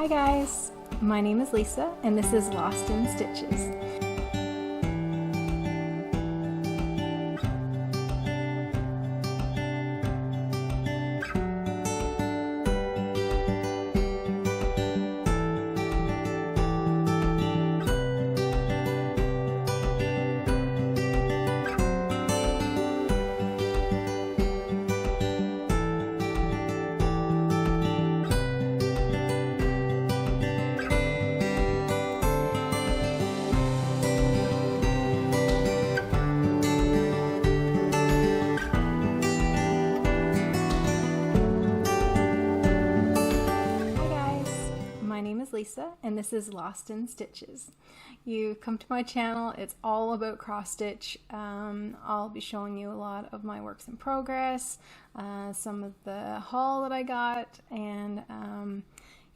Hi guys, my name is Lisa and this is Lost in Stitches. Lisa and this is Lost in Stitches. You've come to my channel. It's all about cross stitch. I'll be showing you a lot of my works in progress, some of the haul that I got, and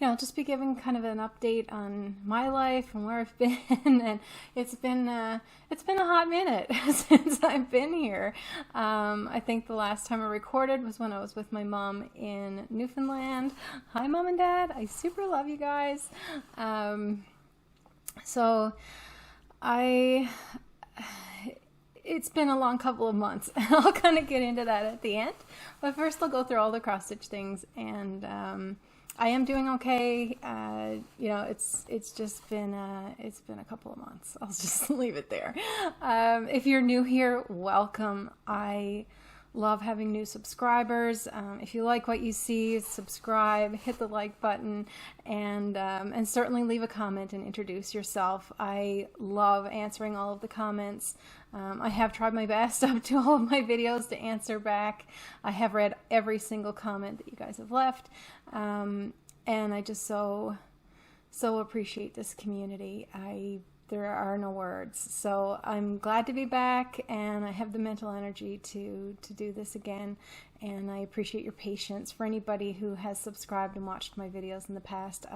I'll just be giving kind of an update on my life and where I've been. And it's been a hot minute since I've been here. I think the last time I recorded was when I was with my mom in Newfoundland. Hi Mom and Dad, I super love you guys. It's been a long couple of months. I'll kind of get into that at the end, but first I'll go through all the cross stitch things, and I am doing okay. It's just been a couple of months. I'll just leave it there. If you're new here, welcome. I love having new subscribers. If you like what you see, subscribe, hit the like button, and certainly leave a comment and introduce yourself. I love answering all of the comments. I have tried my best up to all of my videos to answer back. I have read every single comment that you guys have left, and I just so appreciate this community. There are no words. So I'm glad to be back, and I have the mental energy to do this again, and I appreciate your patience. For anybody who has subscribed and watched my videos in the past,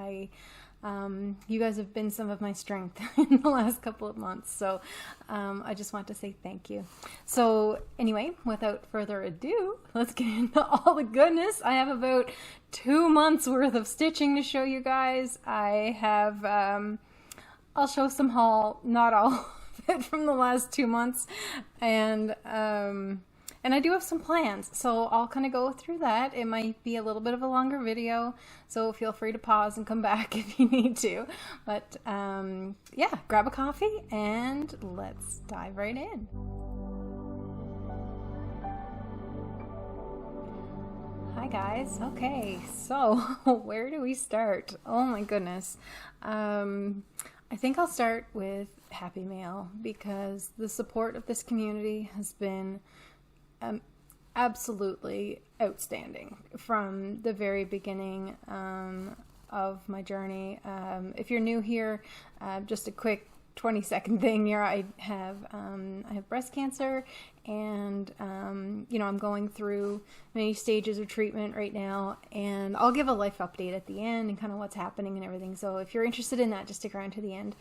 you guys have been some of my strength in the last couple of months, so I just want to say thank you. So anyway, without further ado, let's get into all the goodness. I have about 2 months worth of stitching to show you guys. I have I'll show some haul, not all of it from the last 2 months, and I do have some plans, so I'll kind of go through that. It might be a little bit of a longer video, so feel free to pause and come back if you need to. But yeah, grab a coffee and let's dive right in. Hi guys. Okay, so where do we start? Oh my goodness. I think I'll start with Happy Mail, because the support of this community has been absolutely outstanding from the very beginning of my journey. If you're new here, just a quick 20-second thing here. I have breast cancer, and I'm going through many stages of treatment right now, and I'll give a life update at the end and kind of what's happening and everything. So if you're interested in that, just stick around to the end.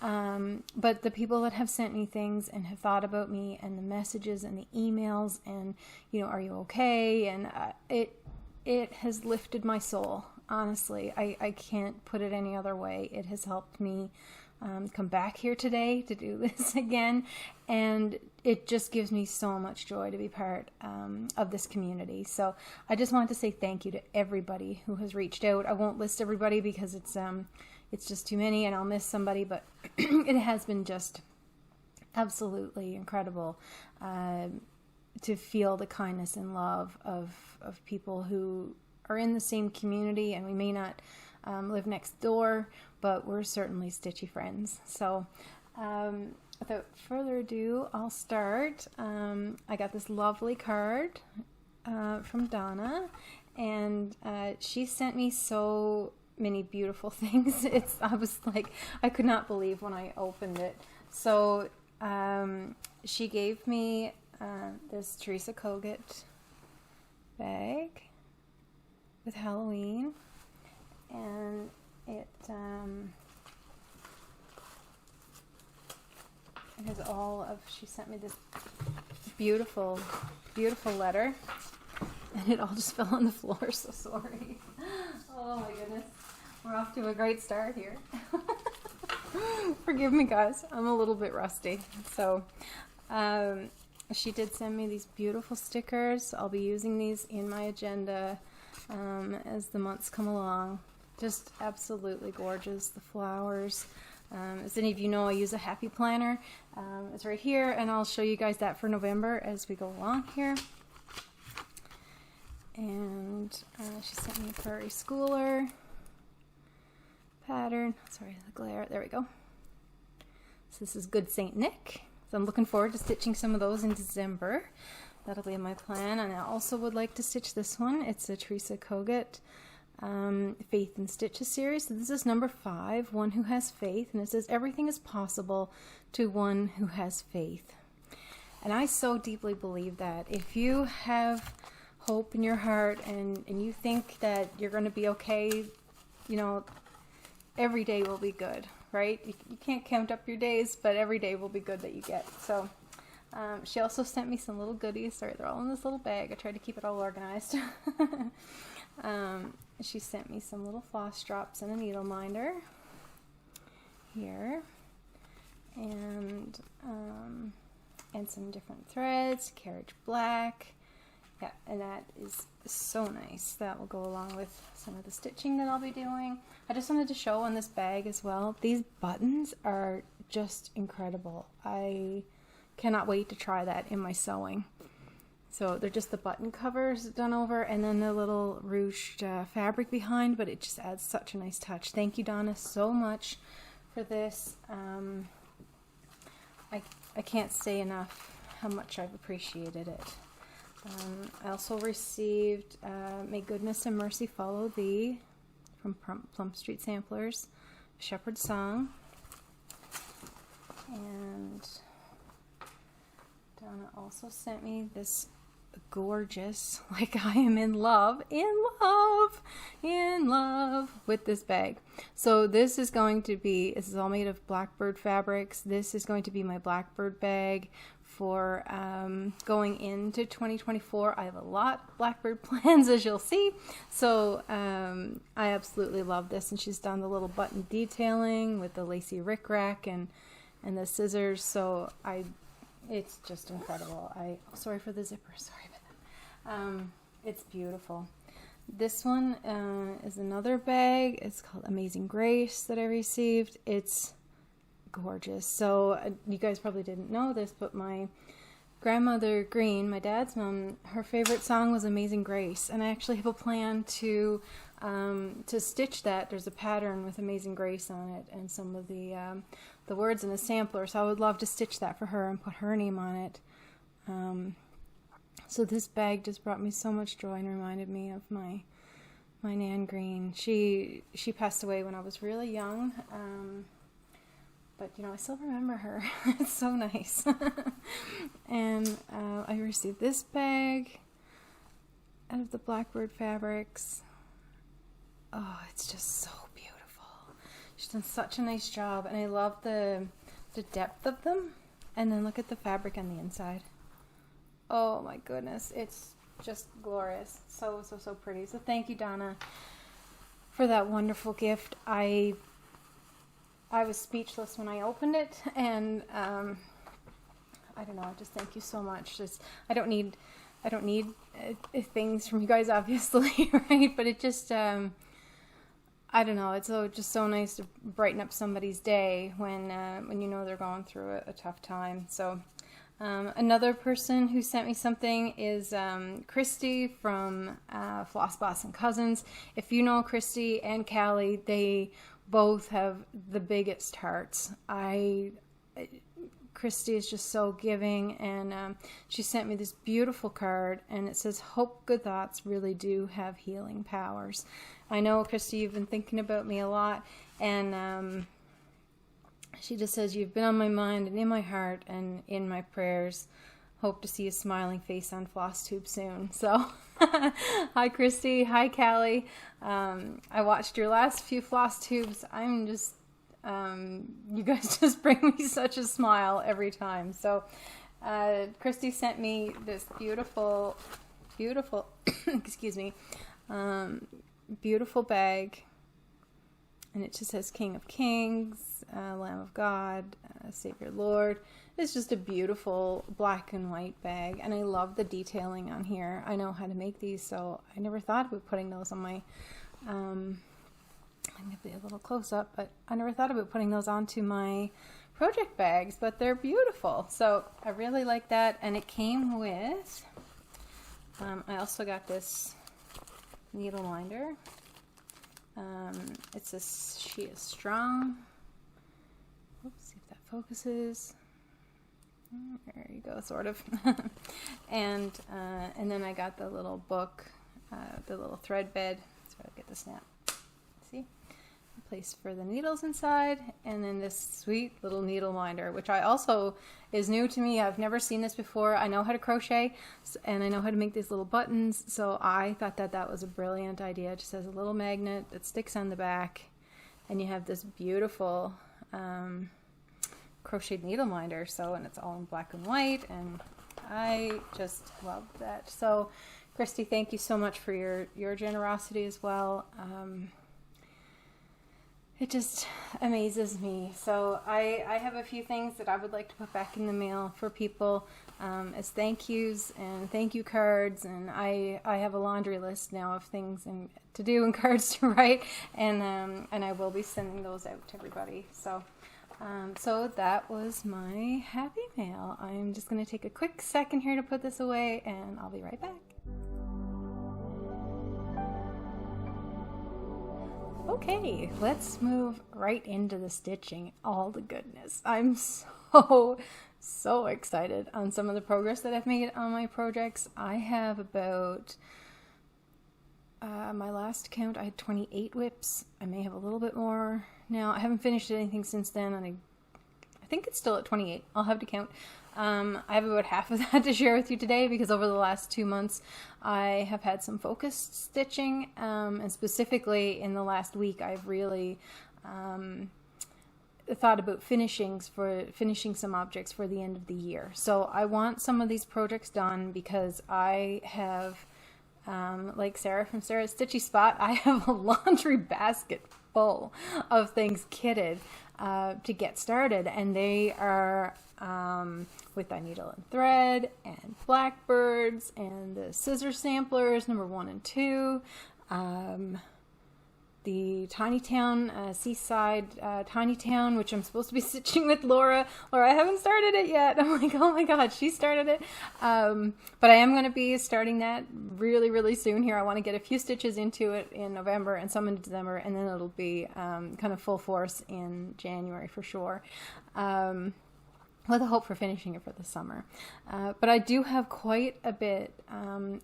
But the people that have sent me things and have thought about me, and the messages and the emails, and are you okay? And it has lifted my soul. Honestly, I can't put it any other way. It has helped me come back here today to do this again, and it just gives me so much joy to be part of this community. So I just want to say thank you to everybody who has reached out. I won't list everybody because it's just too many and I'll miss somebody, but it has been just absolutely incredible to feel the kindness and love of people who are in the same community, and we may not live next door, but we're certainly stitchy friends. So without further ado, I'll start. I got this lovely card from Donna, and she sent me so many beautiful things. I was like, I could not believe when I opened it. So she gave me this Teresa Kogut bag with Halloween, and it has all of, she sent me this beautiful letter, and it all just fell on the floor, so sorry. Oh my goodness. We're off to a great start here. Forgive me, guys. I'm a little bit rusty. So, she did send me these beautiful stickers. I'll be using these in my agenda as the months come along. Just absolutely gorgeous. The flowers. As any of you know, I use a happy planner. It's right here, and I'll show you guys that for November as we go along here. And she sent me a Prairie Schooler pattern. Sorry, the glare. There we go. So this is Good Saint Nick. So I'm looking forward to stitching some of those in December. That'll be my plan. And I also would like to stitch this one. It's a Teresa Kogut Faith and Stitches series. So this is number 5, One Who Has Faith. And it says, everything is possible to one who has faith. And I so deeply believe that. If you have hope in your heart and you think that you're going to be okay, you know, every day will be good, right? You can't count up your days, but every day will be good that you get. So she also sent me some little goodies. Sorry, they're all in this little bag. I tried to keep it all organized. She sent me some little floss drops and a needle minder here, and some different threads, carriage black. Yeah, and that is so nice. That will go along with some of the stitching that I'll be doing. I just wanted to show on this bag as well. These buttons are just incredible. I cannot wait to try that in my sewing. So they're just the button covers done over, and then the little ruched fabric behind, but it just adds such a nice touch. Thank you, Donna, so much for this. I can't say enough how much I've appreciated it. I also received May Goodness and Mercy Follow Thee from Plum Street Samplers, Shepherd's Song. And Donna also sent me this gorgeous, like I am in love with this bag. So this is going to be, this is all made of Blackbird fabrics. This is going to be my Blackbird bag for going into 2024. I have a lot of Blackbird plans, as you'll see. So I absolutely love this, and she's done the little button detailing with the lacy rickrack and the scissors. So it's just incredible. Sorry for the zipper. Sorry about that. It's beautiful. This one is another bag. It's called Amazing Grace that I received. It's gorgeous. So you guys probably didn't know this, but my grandmother Green, my dad's mom, her favorite song was Amazing Grace, and I actually have a plan to stitch that. There's a pattern with Amazing Grace on it and some of the words in the sampler, so I would love to stitch that for her and put her name on it. So this bag just brought me so much joy and reminded me of my Nan Green. She passed away when I was really young. But, you know, I still remember her. It's so nice. And I received this bag out of the Blackbird fabrics. Oh, it's just so beautiful. She's done such a nice job. And I love the depth of them. And then look at the fabric on the inside. Oh, my goodness. It's just glorious. So, so, so pretty. So thank you, Donna, for that wonderful gift. I was speechless when I opened it, and I don't know. Just thank you so much. I don't need things from you guys, obviously, right? But it just I don't know. It's just so nice to brighten up somebody's day when you know they're going through a tough time. So another person who sent me something is Christy from Floss Boss and Cousins. If you know Christy and Callie, they both have the biggest hearts. Christy is just so giving, and she sent me this beautiful card, and it says, "Hope good thoughts really do have healing powers." I know, Christy, you've been thinking about me a lot, and she just says, "You've been on my mind and in my heart and in my prayers. Hope to see a smiling face on Flosstube soon." So, hi Christy, hi Callie. I watched your last few Flosstubes. I'm just, you guys just bring me such a smile every time. So, Christy sent me this beautiful, excuse me, beautiful bag and it just says King of Kings, Lamb of God, Savior Lord. It's just a beautiful black and white bag, and I love the detailing on here. I know how to make these, so I never thought about putting those on my, I'm going to be a little close up, but I never thought about putting those onto my project bags, but they're beautiful. So I really like that, and it came with, I also got this needle minder. It's a She Is Strong. Oops, see if that focuses. There you go, sort of. and then I got the little book, the little thread bed. So I'll get the snap. See, a place for the needles inside, and then this sweet little needle minder, which I also is new to me. I've never seen this before. I know how to crochet, and I know how to make these little buttons. So I thought that that was a brilliant idea. It just has a little magnet that sticks on the back, and you have this beautiful crocheted needle minder. So, and it's all in black and white, and I just love that. So Christy, thank you so much for your generosity as well. It just amazes me. So I have a few things that I would like to put back in the mail for people as thank yous and thank you cards, and I have a laundry list now of things to do and cards to write, and I will be sending those out to everybody. So so that was my happy mail. I'm just going to take a quick second here to put this away, and I'll be right back. Okay, let's move right into the stitching. All the goodness. I'm so excited on some of the progress that I've made on my projects. I have about, my last count, I had 28 WIPs. I may have a little bit more now. I haven't finished anything since then, and I think it's still at 28. I'll have to count. I have about half of that to share with you today, because over the last 2 months I have had some focused stitching, and specifically in the last week I've really thought about finishing some objects for the end of the year. So I want some of these projects done because I have, like Sarah from Sarah's Stitchy Spot, I have a laundry basket full of things kitted to get started, and they are with the needle and thread and Blackbirds and the scissor samplers number 1 and 2, the Tiny Town Seaside Tiny Town, which I'm supposed to be stitching with Laura. I haven't started it yet. I'm like, oh my god, she started it. But I am going to be starting that really soon here. I want to get a few stitches into it in November and some in December, and then it'll be kind of full force in January for sure. With a hope for finishing it for the summer. But I do have quite a bit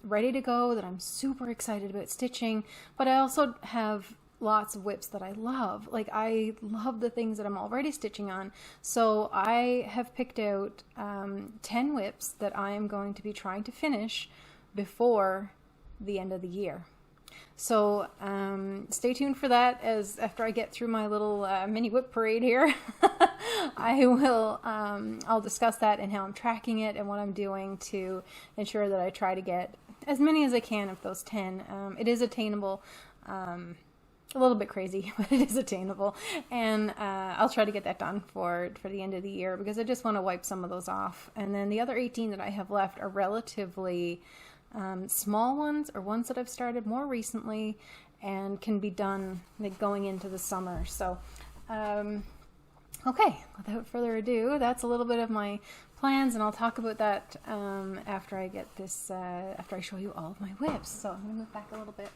ready to go that I'm super excited about stitching, but I also have lots of WIPs that I love. Like, I love the things that I'm already stitching on. So I have picked out 10 WIPs that I am going to be trying to finish before the end of the year. So stay tuned for that, as after I get through my little mini WIP parade here. I will, I'll discuss that and how I'm tracking it and what I'm doing to ensure that I try to get as many as I can of those 10. It is attainable, a little bit crazy, but it is attainable, and I'll try to get that done for the end of the year, because I just want to wipe some of those off. And then the other 18 that I have left are relatively small ones, or ones that I've started more recently and can be done like going into the summer. So okay, without further ado, that's a little bit of my plans, and I'll talk about that after I get this, after I show you all of my WIPs. So I'm going to move back a little bit.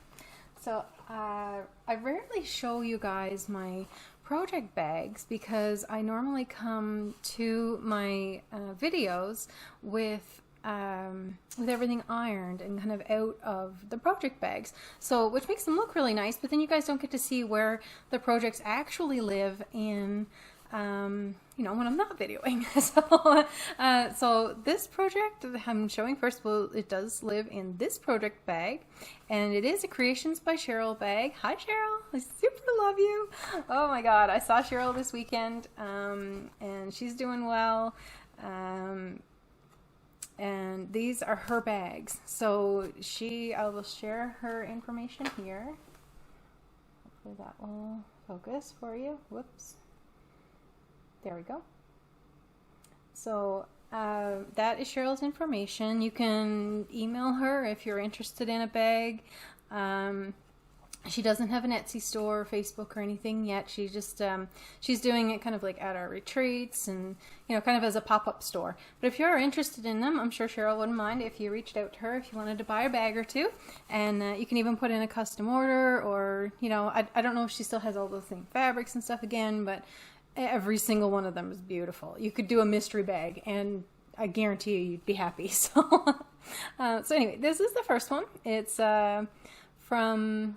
So I rarely show you guys my project bags, because I normally come to my videos with everything ironed and kind of out of the project bags, so which makes them look really nice, but then you guys don't get to see where the projects actually live in, you know, when I'm not videoing. So this project that I'm showing first, well, it does live in this project bag, and it is a Creations by Cheryl bag. Hi Cheryl, I super love you. Oh my god, I saw Cheryl this weekend, and she's doing well. And these are her bags. So I will share her information here. hopefully that will focus for you. Whoops. There we go. So that is Cheryl's information. You can email her if you're interested in a bag. She doesn't have an Etsy store or Facebook or anything yet. She just she's doing it kind of like at our retreats and, you know, kind of as a pop-up store. But if you're interested in them, I'm sure Cheryl wouldn't mind if you reached out to her if you wanted to buy a bag or two. And you can even put in a custom order, or, you know, I don't know if she still has all those same fabrics and stuff again, but every single one of them is beautiful. You could do a mystery bag and I guarantee you you'd be happy. So, so anyway, this is the first one. It's from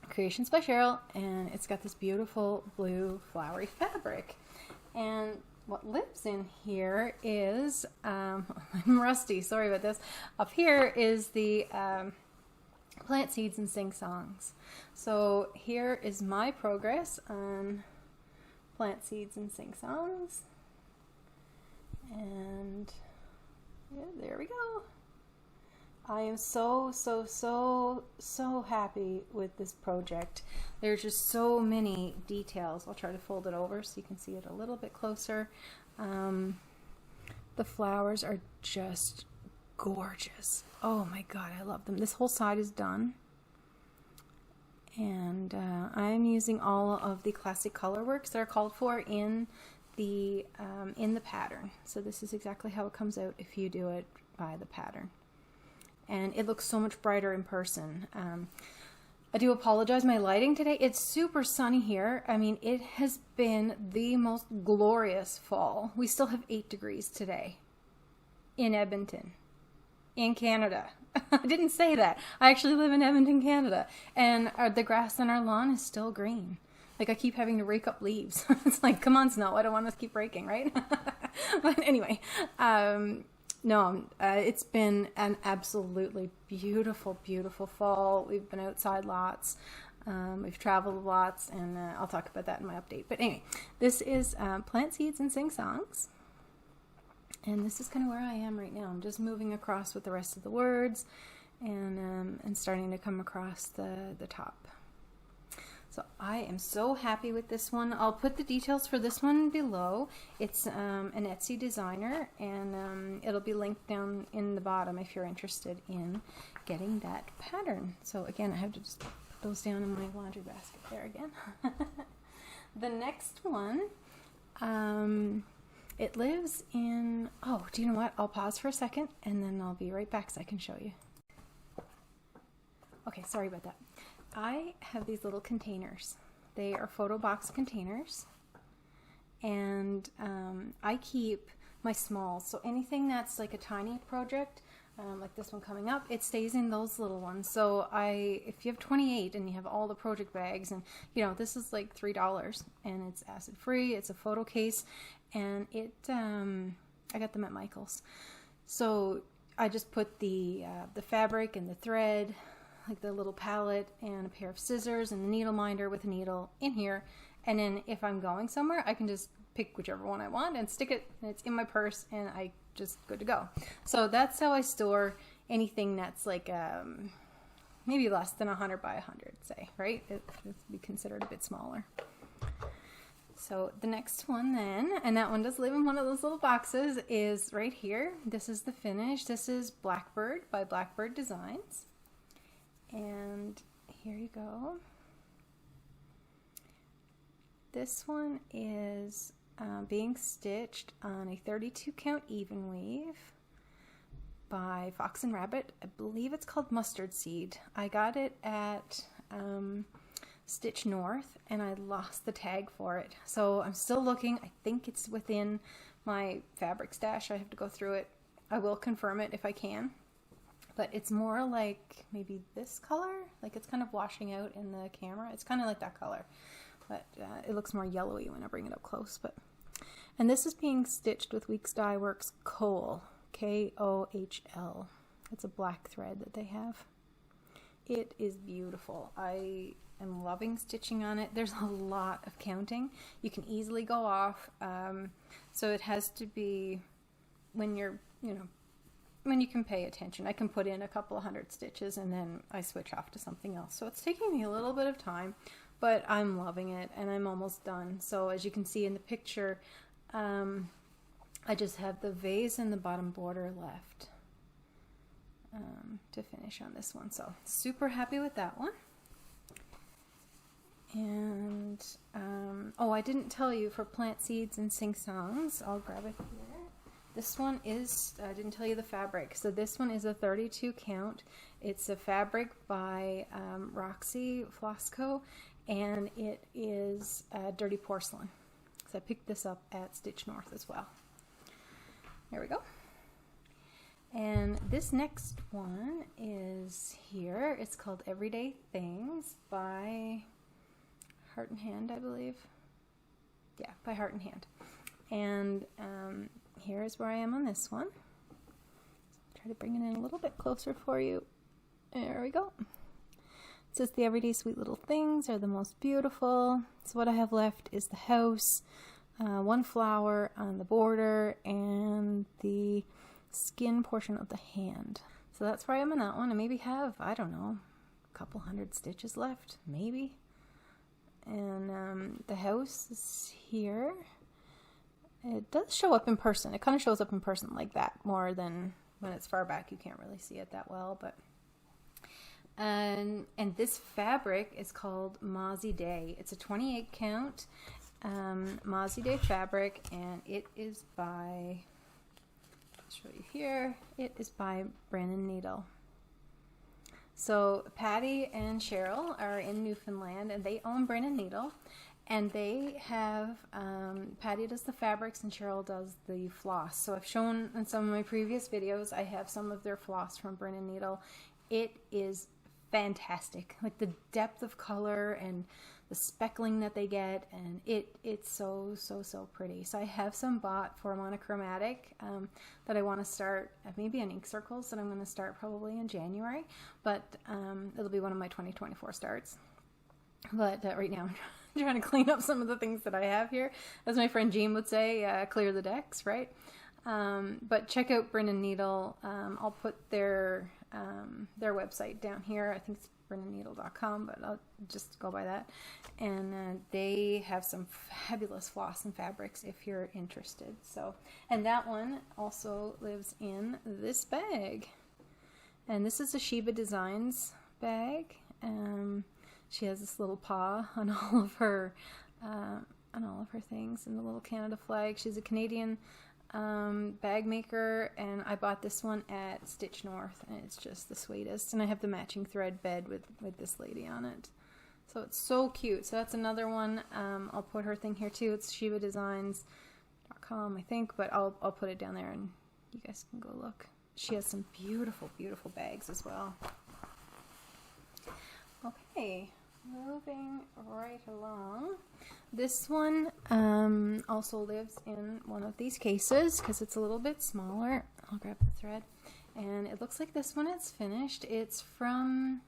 Creations by Cheryl, and it's got this beautiful blue flowery fabric. And what lives in here is, I'm rusty, sorry about this. Up here is the plant seeds and sing songs. So here is my progress on plant seeds and sing songs. And yeah, there we go. I am so happy with this project. There's just so many details. I'll try to fold it over so you can see it a little bit closer. The flowers are just gorgeous. Oh my god, I love them. This whole side is done. And I'm using all of the classic color works that are called for in the pattern. So this is exactly how it comes out if you do it by the pattern. And it looks so much brighter in person. I do apologize, my lighting today, it's super sunny here. I mean, it has been the most glorious fall. We still have 8 degrees today in Edmonton, in Canada. I didn't say that. I actually live in Edmonton, Canada. And the grass on our lawn is still green. Like, I keep having to rake up leaves. It's like, come on, snow, I don't want to keep raking, right? But anyway, no, it's been an absolutely beautiful, beautiful fall. We've been outside lots. We've traveled lots, and I'll talk about that in my update. But anyway, this is Plant Seeds and Sing Songs. And this is kind of where I am right now. I'm just moving across with the rest of the words and starting to come across the top. So I am so happy with this one. I'll put the details for this one below. It's an Etsy designer, and it'll be linked down in the bottom if you're interested in getting that pattern. So again, I have to just put those down in my laundry basket there again. The next one, it lives in, oh, do you know what? I'll pause for a second and then I'll be right back so I can show you. Okay, sorry about that. I have these little containers. They are photo box containers, and I keep my smalls. So anything that's like a tiny project, like this one coming up, it stays in those little ones. So if you have 28 and you have all the project bags, and you know, this is like $3, and it's acid free. It's a photo case, and I got them at Michael's. So I just put the fabric and the thread, like the little palette, and a pair of scissors and a needle minder with a needle in here, and then if I'm going somewhere I can just pick whichever one I want and stick it, and it's in my purse, and I just good to go. So that's how I store anything that's like maybe less than 100 by 100, say, right? It would be considered a bit smaller. So the next one then, and that one does live in one of those little boxes, is right here. This is the finish. This is Blackbird by Blackbird Designs. And here you go. This one is being stitched on a 32 count Evenweave by Fox and Rabbit. I believe it's called Mustard Seed. I got it at Stitch North, and I lost the tag for it. So I'm still looking. I think it's within my fabric stash. I have to go through it. I will confirm it if I can. But it's more like maybe this color, like it's kind of washing out in the camera. It's kind of like that color, but it looks more yellowy when I bring it up close. And this is being stitched with Weeks Dye Works Kohl, K-O-H-L. It's a black thread that they have. It is beautiful. I am loving stitching on it. There's a lot of counting. You can easily go off, so it has to be when you're, you know, when you can pay attention. I can put in a couple of 100 stitches and then I switch off to something else. So it's taking me a little bit of time, but I'm loving it, and I'm almost done. So as you can see in the picture, I just have the vase and the bottom border left to finish on this one. So super happy with that one. And oh, I didn't tell you for plant seeds and sing songs. I'll grab it here. This one is, I didn't tell you the fabric. So this one is a 32 count. It's a fabric by Roxy Flosco, and it is dirty porcelain. So I picked this up at Stitch North as well. There we go. And this next one is here. It's called Everyday Things by Heart and Hand, I believe. Yeah, by Heart and Hand. And here's where I am on this one. Try to bring it in a little bit closer for you. There we go. It says the everyday sweet little things are the most beautiful. So what I have left is the house, one flower on the border, and the skin portion of the hand. So that's where I am on that one. I maybe have, I don't know, a couple hundred stitches left, maybe. And the house is here. It does show up in person. It kind of shows up in person like that more than when it's far back. You can't really see it that well, but and this fabric is called Mozzie Day. It's a 28 count Mozzie Day fabric, and it is by, I'll show you here, it is by Brennan Needle. So Patty and Cheryl are in Newfoundland, and they own Brennan Needle, and they have, Patty does the fabrics and Cheryl does the floss. So I've shown in some of my previous videos, I have some of their floss from Brennan Needle. It is fantastic, like the depth of color and the speckling that they get, and it's so pretty. So I have some bought for monochromatic that I want to start, maybe on ink circles that I'm going to start probably in January, but it'll be one of my 2024 starts. But right now I'm trying to clean up some of the things that I have here. As my friend Jean would say, clear the decks, right? But check out Brennan Needle. I'll put their website down here. I think it's brennanneedle.com, but I'll just go by that. And they have some fabulous floss and fabrics if you're interested. So, and that one also lives in this bag. And this is a Sheba Designs bag. She has this little paw on all of her things, and the little Canada flag. She's a Canadian bag maker, and I bought this one at Stitch North, and it's just the sweetest. And I have the matching thread bed with this lady on it, so it's so cute. So that's another one. I'll put her thing here too. It's shebadesigns.com, I think, but I'll put it down there and you guys can go look. She has some beautiful bags as well. Okay, moving right along. This one also lives in one of these cases because it's a little bit smaller. I'll grab the thread. And it looks like this one is finished. It's from,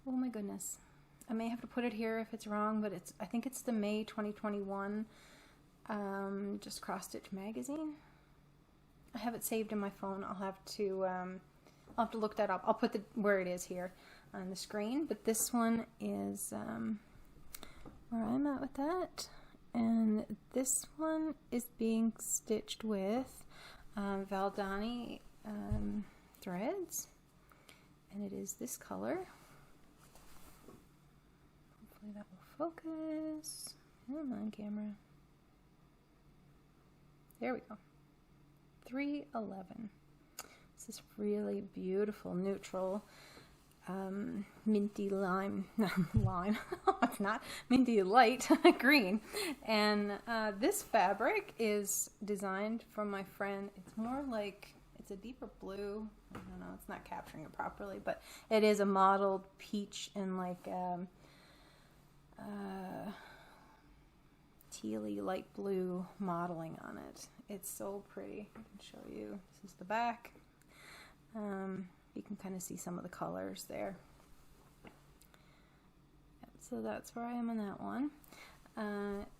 oh my goodness, I may have to put it here if it's wrong, but I think it's the May 2021 just Cross Stitch magazine. I have it saved in my phone. I'll have to look that up. I'll put where it is here on the screen, but this one is where I'm at with that. And this one is being stitched with Valdani threads, and it is this color. Hopefully that will focus. Come on, camera. There we go. 311. This is really beautiful neutral minty lime, lime, it's not, minty light green. And this fabric is designed from my friend. It's more like, it's a deeper blue. I don't know, it's not capturing it properly, but it is a mottled peach and like tealy light blue modeling on it. It's so pretty. I can show you. This is the back. You can kind of see some of the colors there. Yep, so that's where I am on that one.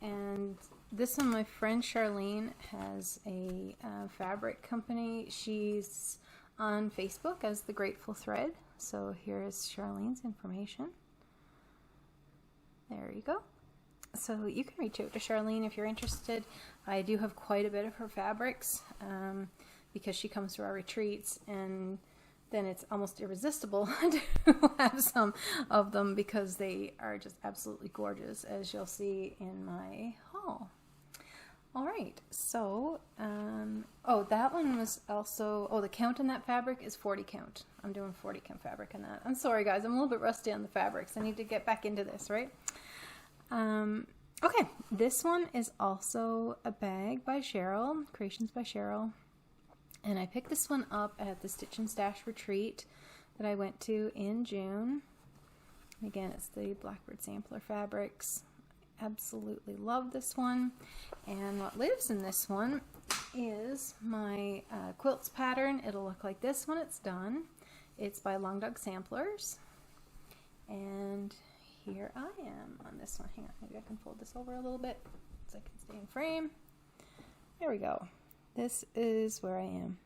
And this one, my friend Charlene has a fabric company. She's on Facebook as the Grateful Thread. So here is Charlene's information. There you go. So you can reach out to Charlene if you're interested. I do have quite a bit of her fabrics because she comes to our retreats, and then it's almost irresistible to have some of them because they are just absolutely gorgeous, as you'll see in my haul. All right, so, oh, that one was also, oh, the count on that fabric is 40 count. I'm doing 40 count fabric on that. I'm sorry, guys, I'm a little bit rusty on the fabrics. I need to get back into this, right? Okay, this one is also a bag by Cheryl, Creations by Cheryl. And I picked this one up at the Stitch and Stash retreat that I went to in June. Again, it's the Blackbird sampler fabrics. Absolutely love this one. And what lives in this one is my quilts pattern. It'll look like this when it's done. It's by Longdog Samplers. And here I am on this one. Hang on, maybe I can fold this over a little bit so I can stay in frame. There we go. This is where I am.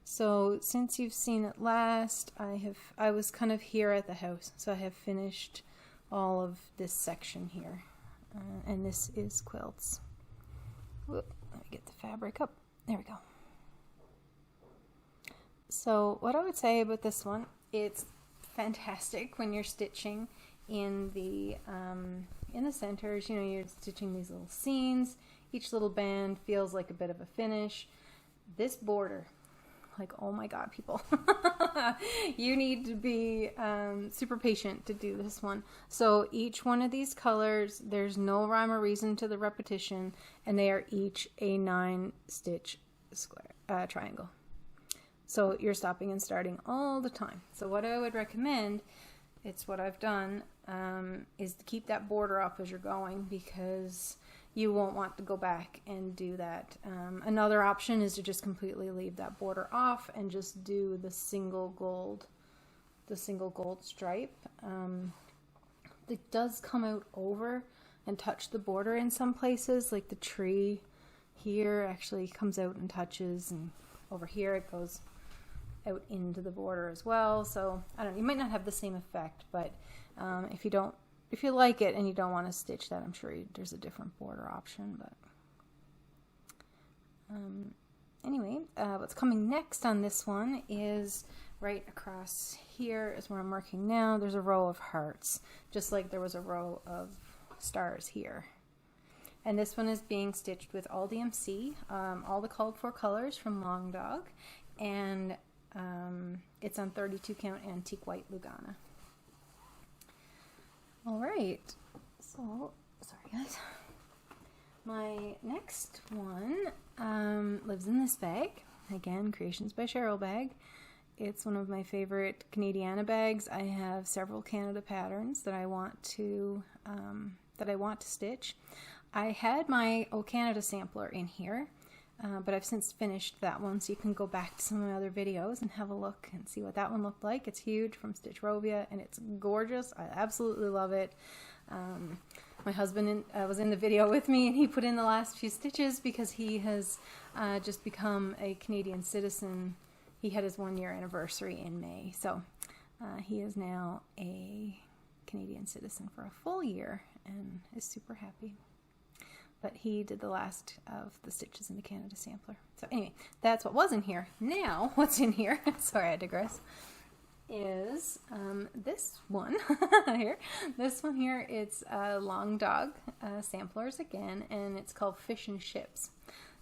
So since you've seen it last, I was kind of here at the house, so I have finished all of this section here. And this is quilts. Whoop, let me get the fabric up. There we go. So what I would say about this one, it's fantastic when you're stitching in the centers. You know, you're stitching these little scenes. Each little band feels like a bit of a finish. This border, like, oh my God, people. You need to be super patient to do this one. So each one of these colors, there's no rhyme or reason to the repetition, and they are each a 9-stitch square triangle. So you're stopping and starting all the time. So what I would recommend, it's what I've done, is to keep that border up as you're going, because you won't want to go back and do that. Another option is to just completely leave that border off and just do the single gold stripe. It does come out over and touch the border in some places, like the tree here actually comes out and touches, and over here it goes out into the border as well. So I don't know, you might not have the same effect, but if you like it and you don't want to stitch that, I'm sure there's a different border option. But anyway, what's coming next on this one is right across here is where I'm marking now. There's a row of hearts, just like there was a row of stars here. And this one is being stitched with all DMC, all the called for colors from Longdog, and it's on 32 count antique white Lugana. All right, so sorry guys. My next one lives in this bag. Again, Creations by Cheryl bag. It's one of my favorite Canadiana bags. I have several Canada patterns that I want to stitch. I had my OOAK Canada sampler in here, but I've since finished that one, so you can go back to some of my other videos and have a look and see what that one looked like. It's huge, from Stitchrovia, and it's gorgeous. I absolutely love it. My husband was in the video with me, and he put in the last few stitches because he has just become a Canadian citizen. He had his 1-year anniversary in May, so he is now a Canadian citizen for a full year and is super happy. But he did the last of the stitches in the Canada sampler. So anyway, that's what was in here. Now, what's in here, sorry I digress, is this one here. This one here, it's Longdog samplers again, and it's called Fish and Ships.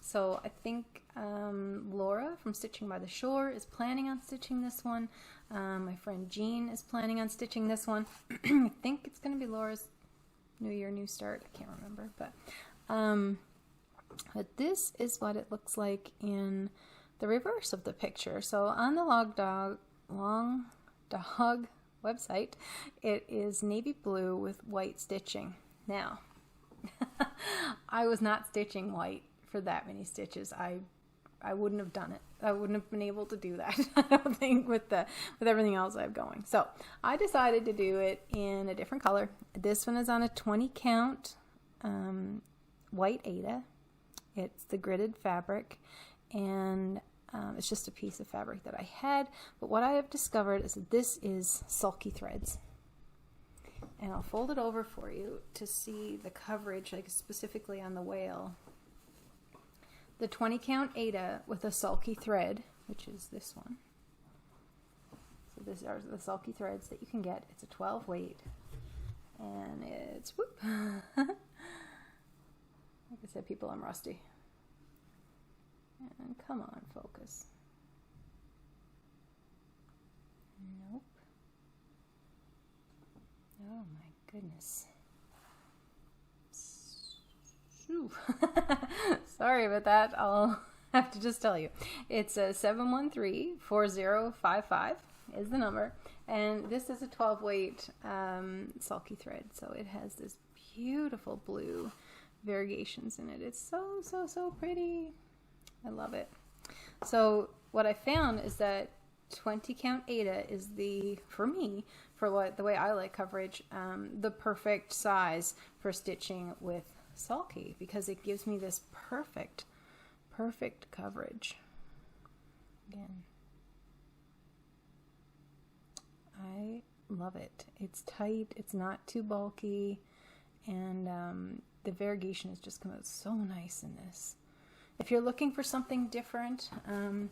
So I think Laura from Stitching by the Shore is planning on stitching this one. My friend Jean is planning on stitching this one. I think it's going to be Laura's New Year, New Start. I can't remember, but this is what it looks like in the reverse of the picture. So on the Longdog website, it is navy blue with white stitching. Now, I was not stitching white for that many stitches. I wouldn't have done it. I wouldn't have been able to do that, I don't think, with everything else I have going. So I decided to do it in a different color. This one is on a 20 count white Aida. It's the gridded fabric, and it's just a piece of fabric that I had. But what I have discovered is that this is sulky threads. And I'll fold it over for you to see the coverage, like specifically on the whale. The 20 count Aida with a sulky thread, which is this one. So these are the sulky threads that you can get. It's a 12 weight. And it's, whoop. Like I said, people, I'm rusty. And come on, focus. Nope. Oh my goodness. Sorry about that. I'll have to just tell you. It's a 713-4055 is the number. And this is a 12 weight sulky thread. So it has this beautiful blue variegations in it. It's so pretty. I love it. So what I found is that 20 count Aida is for me, for the way I like coverage, the perfect size for stitching with sulky, because it gives me this perfect coverage. Again, I love it. It's tight, it's not too bulky, and the variegation has just come out so nice in this. If you're looking for something different and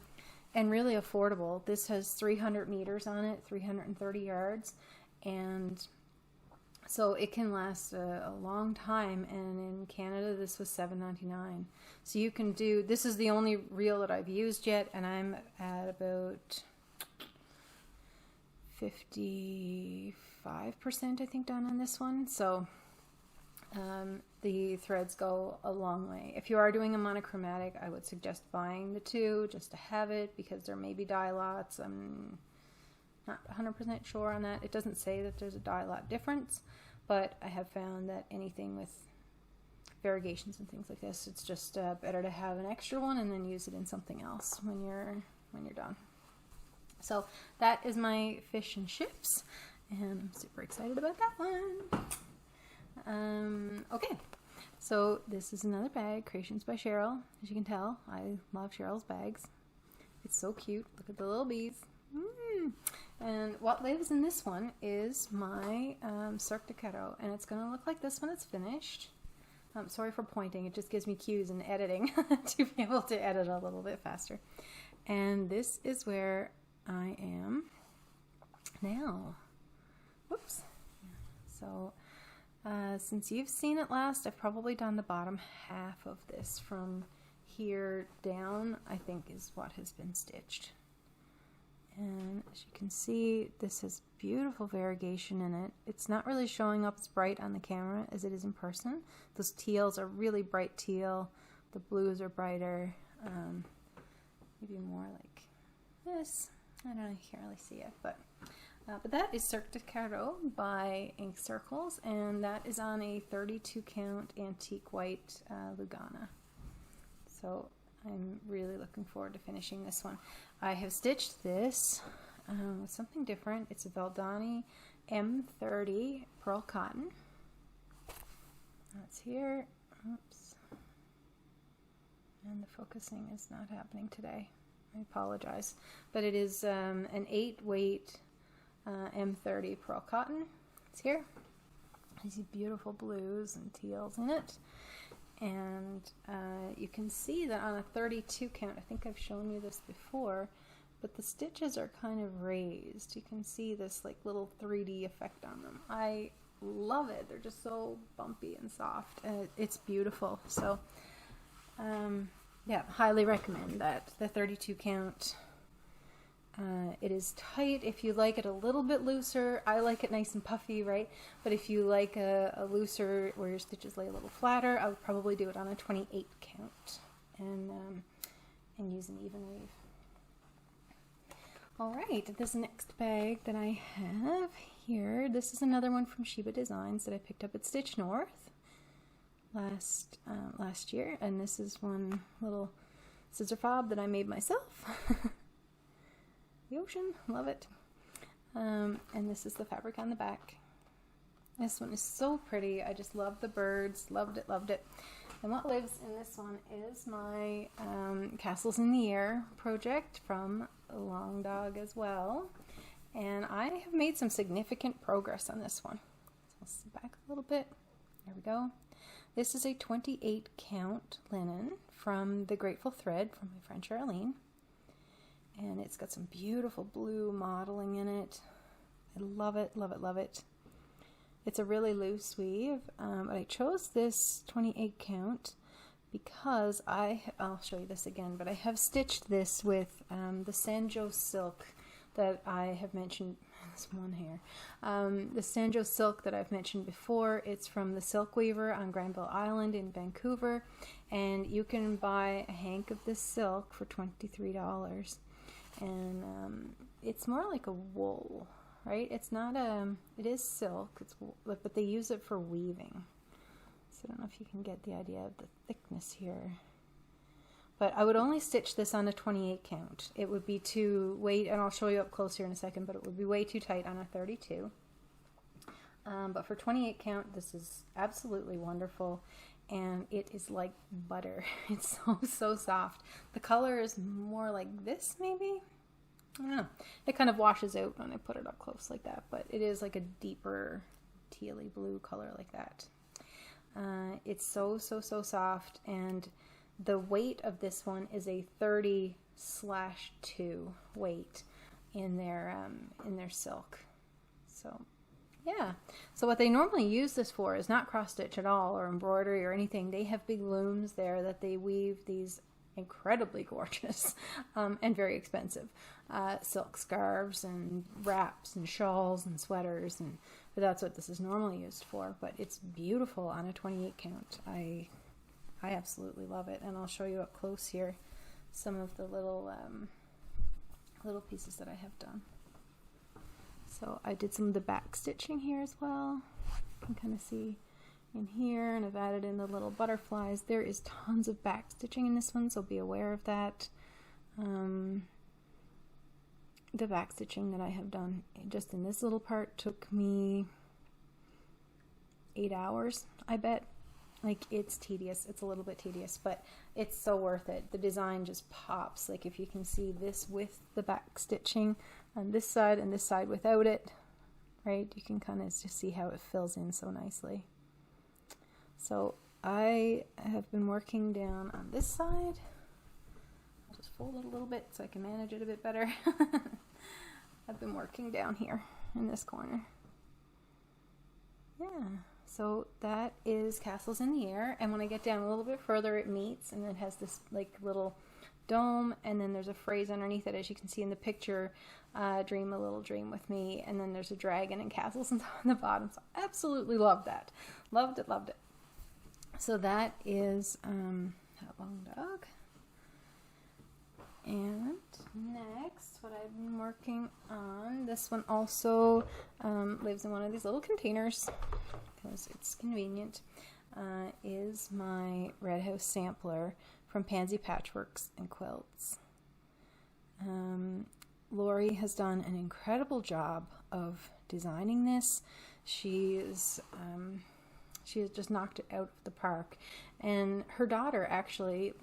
really affordable, this has 300 meters on it, 330 yards, and so it can last a long time. And in Canada, this was $7.99. So you can do, this is the only reel that I've used yet, and I'm at about 55%, I think, done on this one. So the threads go a long way. If you are doing a monochromatic, I would suggest buying the two just to have it, because there may be dye lots. I'm not 100% sure on that. It doesn't say that there's a dye lot difference, but I have found that anything with variegations and things like this, it's just better to have an extra one and then use it in something else when you're done. So that is my fish and chips, and I'm super excited about that one. Okay, so this is another bag, Creations by Cheryl. As you can tell, I love Cheryl's bags. It's so cute. Look at the little bees. And what lives in this one is my Stitcrovia, and it's going to look like this when it's finished. Sorry for pointing, it just gives me cues in editing to be able to edit a little bit faster. And this is where I am now. Whoops. So since you've seen it last, I've probably done the bottom half of this. From here down, I think, is what has been stitched. And as you can see, this has beautiful variegation in it. It's not really showing up as bright on the camera as it is in person. Those teals are really bright teal. The blues are brighter. Maybe more like this. I don't know, you can't really see it, but that is Stitcrovia by Ink Circles, and that is on a 32 count antique white Lugana. So I'm really looking forward to finishing this one. I have stitched this with something different. It's a Valdani M30 pearl cotton. That's here. Oops. And the focusing is not happening today. I apologize. But it is an 8 weight M30 pearl cotton. It's here. These beautiful blues and teals in it. And you can see that on a 32 count, I think I've shown you this before, but the stitches are kind of raised. You can see this like little 3D effect on them. I love it. They're just so bumpy and soft. It's beautiful. So yeah, highly recommend that. The 32 count. It is tight if you like it a little bit looser. I like it nice and puffy, right? But if you like a looser where your stitches lay a little flatter, I would probably do it on a 28 count and use an Evenweave. All right, this next bag that I have here, this is another one from Sheba Designs that I picked up at Stitch North last year, and this is one little scissor fob that I made myself. The ocean, love it. And this is the fabric on the back. This one is so pretty. I just love the birds, loved it. And what lives in this one is my Castles in the Air project from Longdog as well. And I have made some significant progress on this one. So back a little bit. There we go. This is a 28 count linen from the Grateful Thread from my friend Cheryl. And it's got some beautiful blue modeling in it. I love it, love it, love it. It's a really loose weave, but I chose this 28 count because I'll show you this again, but I have stitched this with the Sanjo Silk that I have mentioned. This one here, the Sanjo Silk that I've mentioned before. It's from the Silk Weaver on Granville Island in Vancouver, and you can buy a hank of this silk for $23. And it's more like a wool, right? It's not it is silk, it's wool, but they use it for weaving. So I don't know if you can get the idea of the thickness here. But I would only stitch this on a 28 count. It would be too and I'll show you up close here in a second, but it would be way too tight on a 32. But for 28 count, this is absolutely wonderful, and it is like butter. It's so soft. The color is more like this, maybe? I don't know. It kind of washes out when I put it up close like that, but it is like a deeper tealy blue color like that. It's so soft, and the weight of this one is a 30/2 weight in their silk. So yeah. So what they normally use this for is not cross stitch at all or embroidery or anything. They have big looms there that they weave these incredibly gorgeous and very expensive silk scarves and wraps and shawls and sweaters, but that's what this is normally used for. But it's beautiful on a 28 count. I absolutely love it, and I'll show you up close here some of the little pieces that I have done. So I did some of the back stitching here as well. You can kind of see in here, and I've added in the little butterflies. There is tons of back stitching in this one, so be aware of that. The back stitching that I have done just in this little part took me 8 hours, I bet. Like, it's tedious. It's a little bit tedious, but it's so worth it. The design just pops. Like, if you can see this with the back stitching on this side and this side without it, right? You can kind of just see how it fills in so nicely. So I have been working down on this side. I'll just fold it a little bit so I can manage it a bit better. I've been working down here in this corner. Yeah. So that is Castles in the Air, and when I get down a little bit further, it meets, and it has this like little dome, and then there's a phrase underneath it, as you can see in the picture, dream a little dream with me, and then there's a dragon and castles on the bottom. So I absolutely loved that. Loved it, loved it. So that is Longdog. And next, what I've been working on, this one also lives in one of these little containers because it's convenient, is my Red House sampler from Pansy Patchworks and Quilts. Lori has done an incredible job of designing this. She has just knocked it out of the park. And her daughter, actually,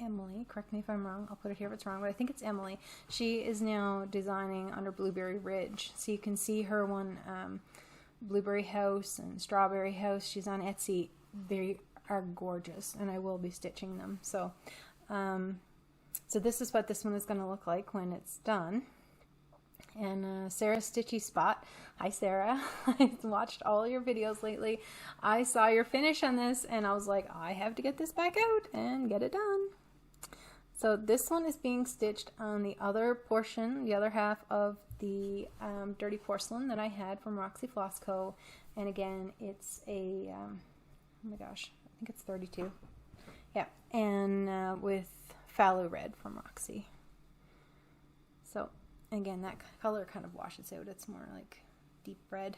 Emily, correct me if I'm wrong, I'll put it here if it's wrong, but I think it's Emily. She is now designing under Blueberry Ridge. So you can see her one, Blueberry House and Strawberry House. She's on Etsy. They are gorgeous, and I will be stitching them. So, so this is what this one is going to look like when it's done. And Sarah Stitchy Spot. Hi, Sarah. I've watched all your videos lately. I saw your finish on this, and I was like, I have to get this back out and get it done. So this one is being stitched on the other portion, the other half of the dirty porcelain that I had from Roxy Floss Co. And again, it's a, oh my gosh, I think it's 32. Yeah, and with Fallow Red from Roxy. So again, that color kind of washes out. It's more like deep red.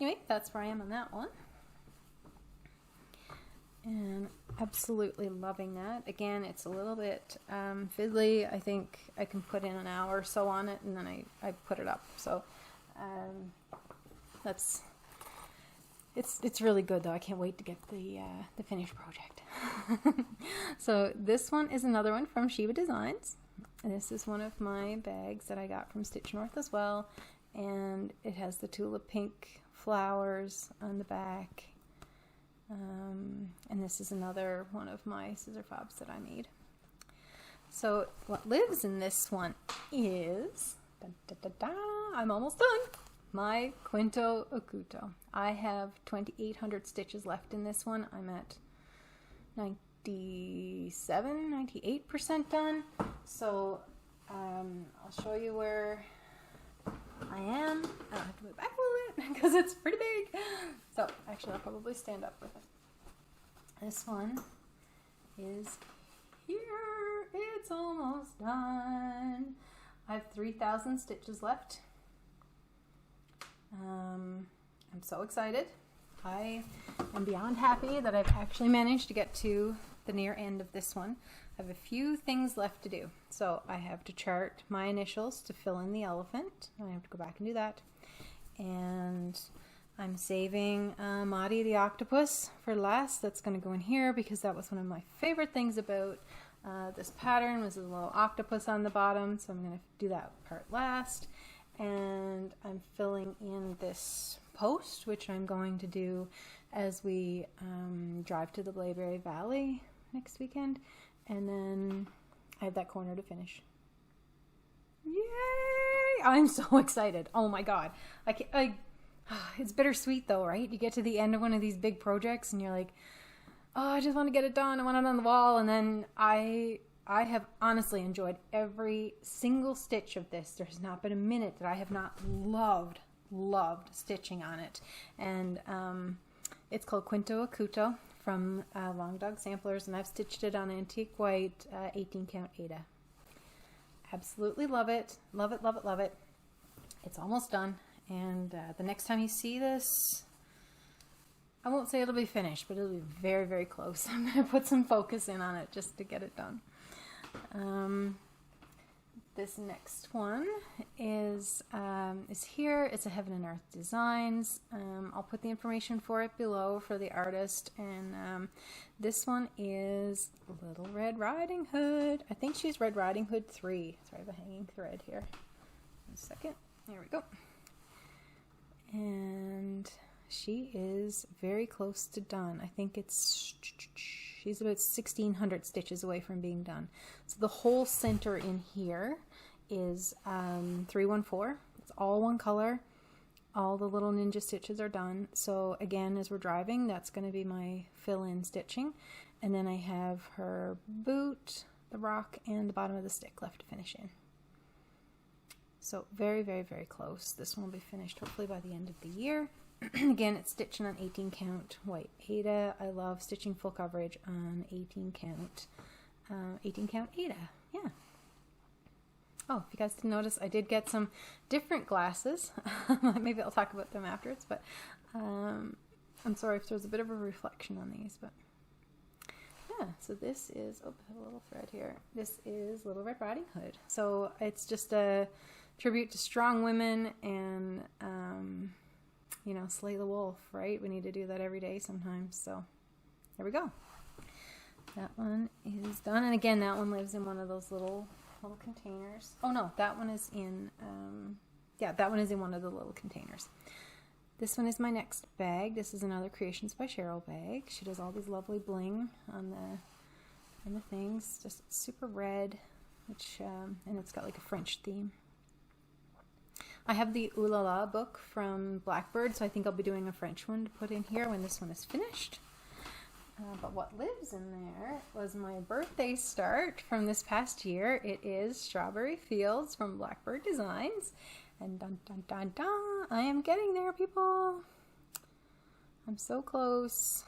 Anyway, that's where I am on that one. And absolutely loving that. Again, it's a little bit fiddly. I think I can put in an hour or so on it, and then I put it up. So it's really good, though. I can't wait to get the finished project. So this one is another one from Sheba Designs. And this is one of my bags that I got from Stitch North as well. and it has the tulip pink flowers on the back. And this is another one of my scissor fobs that I made. So what lives in this one is, I'm almost done, my Quinto Acuto. I have 2,800 stitches left in this one. I'm at 98% done. So I'll show you where I am. I don't have to move back a little bit because it's pretty big. So actually I'll probably stand up with it. This one is here. It's almost done. I have 3,000 stitches left. I'm so excited. I am beyond happy that I've actually managed to get to the near end of this one. I have a few things left to do. So I have to chart my initials to fill in the elephant. I have to go back and do that. And I'm saving Maudie the octopus for last. That's going to go in here because that was one of my favorite things about this pattern was a little octopus on the bottom. So I'm going to do that part last. And I'm filling in this post, which I'm going to do as we drive to the Blackbird Valley next weekend. And then I have that corner to finish. Yay! I'm so excited. Oh my God. It's bittersweet though, right? You get to the end of one of these big projects and you're like, oh, I just want to get it done. I want it on the wall. And then I have honestly enjoyed every single stitch of this. There's not been a minute that I have not loved stitching on it. And it's called Quinto Acuto from Longdog Samplers, and I've stitched it on antique white 18 count Aida. Absolutely love it. Love it, love it, love it. It's almost done. And the next time you see this, I won't say it'll be finished, but it'll be very, very close. I'm going to put some focus in on it just to get it done. This next one is here. It's a Heaven and Earth Designs. I'll put the information for it below for the artist. And this one is Little Red Riding Hood. I think she's Red Riding Hood 3. So I have a hanging thread here. 1 second. There we go. And she is very close to done. I think she's about 1,600 stitches away from being done. So the whole center in here is 314. It's all one color. All the little ninja stitches are done. So again, as we're driving, that's going to be my fill-in stitching. And then I have her boot, the rock, and the bottom of the stick left to finish in. So very, very, very close. This one will be finished hopefully by the end of the year. Again, it's stitching on 18 count white Aida. I love stitching full coverage on 18 count Aida. Yeah. Oh, if you guys didn't notice, I did get some different glasses. Maybe I'll talk about them afterwards, but I'm sorry if there's a bit of a reflection on these, but yeah, so this is, oh, I have a little thread here. This is Little Red Riding Hood. So it's just a tribute to strong women and, you know, slay the wolf, right? We need to do that every day sometimes. So there we go. That one is done. And again, that one lives in one of those little containers. Oh no, that one is in, yeah, that one is in one of the little containers. This one is my next bag. This is another Creations by Cheryl bag. She does all these lovely bling on the things, just super red, which and it's got like a French theme. I have the Ooh La La book from Blackbird, so I think I'll be doing a French one to put in here when this one is finished. But what lives in there was my birthday start from this past year. It is Strawberry Fields from Blackbird Designs. And dun dun dun dun, I am getting there, people. I'm so close.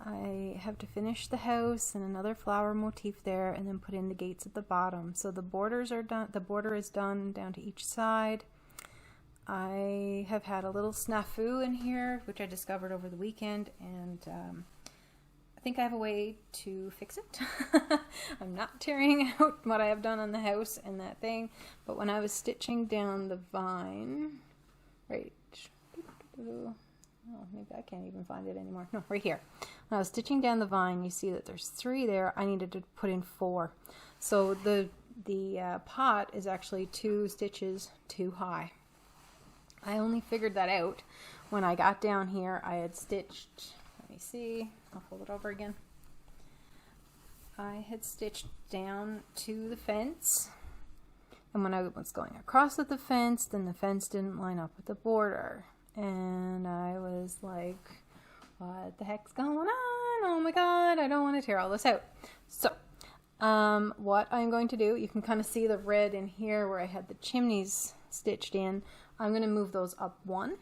I have to finish the house and another flower motif there, and then put in the gates at the bottom. So the borders are done. The border is done down to each side. I have had a little snafu in here, which I discovered over the weekend, and I think I have a way to fix it. I'm not tearing out what I have done on the house and that thing, but when I was stitching down the vine, right, oh, maybe I can't even find it anymore. No, right here. When I was stitching down the vine, you see that there's 3 there. I needed to put in 4. So the pot is actually 2 stitches too high. I only figured that out when I got down here. I had stitched, let me see, I'll fold it over again. I had stitched down to the fence, and when I was going across with the fence, then the fence didn't line up with the border, and I was like, what the heck's going on? Oh my god, I don't want to tear all this out. So what I'm going to do, you can kind of see the red in here where I had the chimneys stitched in. I'm going to move those up one,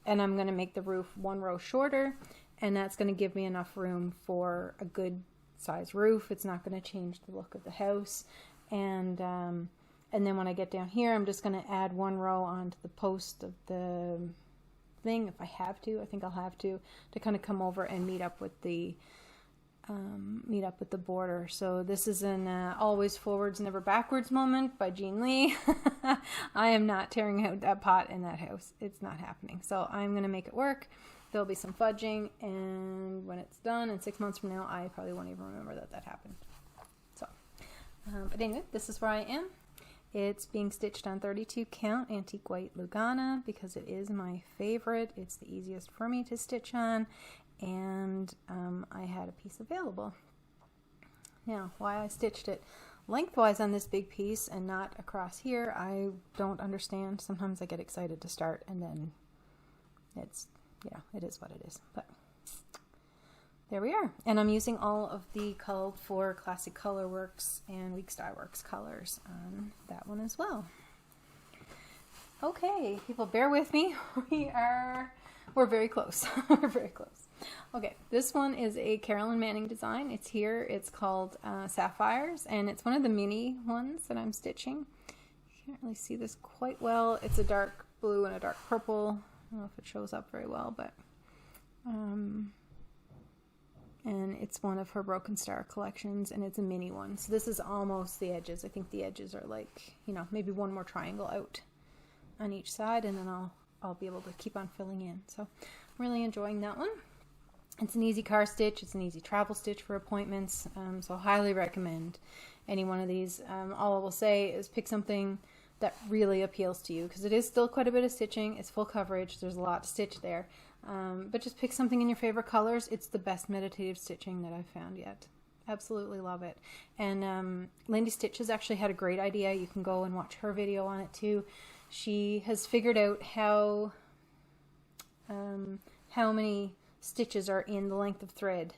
and I'm going to make the roof one row shorter, and that's going to give me enough room for a good size roof. It's not going to change the look of the house. And then when I get down here, I'm just going to add one row onto the post of the thing if I have to. I think I'll have to kind of come over and meet up with the border. So this is an always forwards, never backwards moment by Jean Lee. I am not tearing out that pot in that house. It's not happening. So I'm going to make it work. There'll be some fudging, and when it's done, and 6 months from now, I probably won't even remember that happened. So, but anyway, this is where I am. It's being stitched on 32 count antique white Lugana because it is my favorite. It's the easiest for me to stitch on, and I had a piece available. Now, why I stitched it lengthwise on this big piece and not across here, I don't understand. Sometimes I get excited to start, and then it's, yeah, it is what it is. But there we are. And I'm using all of the called for Classic Colorworks and Week Star Works colors on that one as well. Okay, people, bear with me. We're very close. We're very close. Okay, this one is a Carolyn Manning design. It's here. It's called Sapphires, and it's one of the mini ones that I'm stitching. You can't really see this quite well. It's a dark blue and a dark purple. I don't know if it shows up very well, but and it's one of her Broken Star collections, and it's a mini one. So this is almost the edges. I think the edges are like, you know, maybe one more triangle out on each side, and then I'll be able to keep on filling in. So I'm really enjoying that one. It's an easy car stitch. It's an easy travel stitch for appointments. So highly recommend any one of these. All I will say is pick something that really appeals to you, because it is still quite a bit of stitching. It's full coverage. There's a lot to stitch there. But just pick something in your favorite colors. It's the best meditative stitching that I've found yet. Absolutely love it. And Lindy Stitches actually had a great idea. You can go and watch her video on it too. She has figured out how many stitches are in the length of thread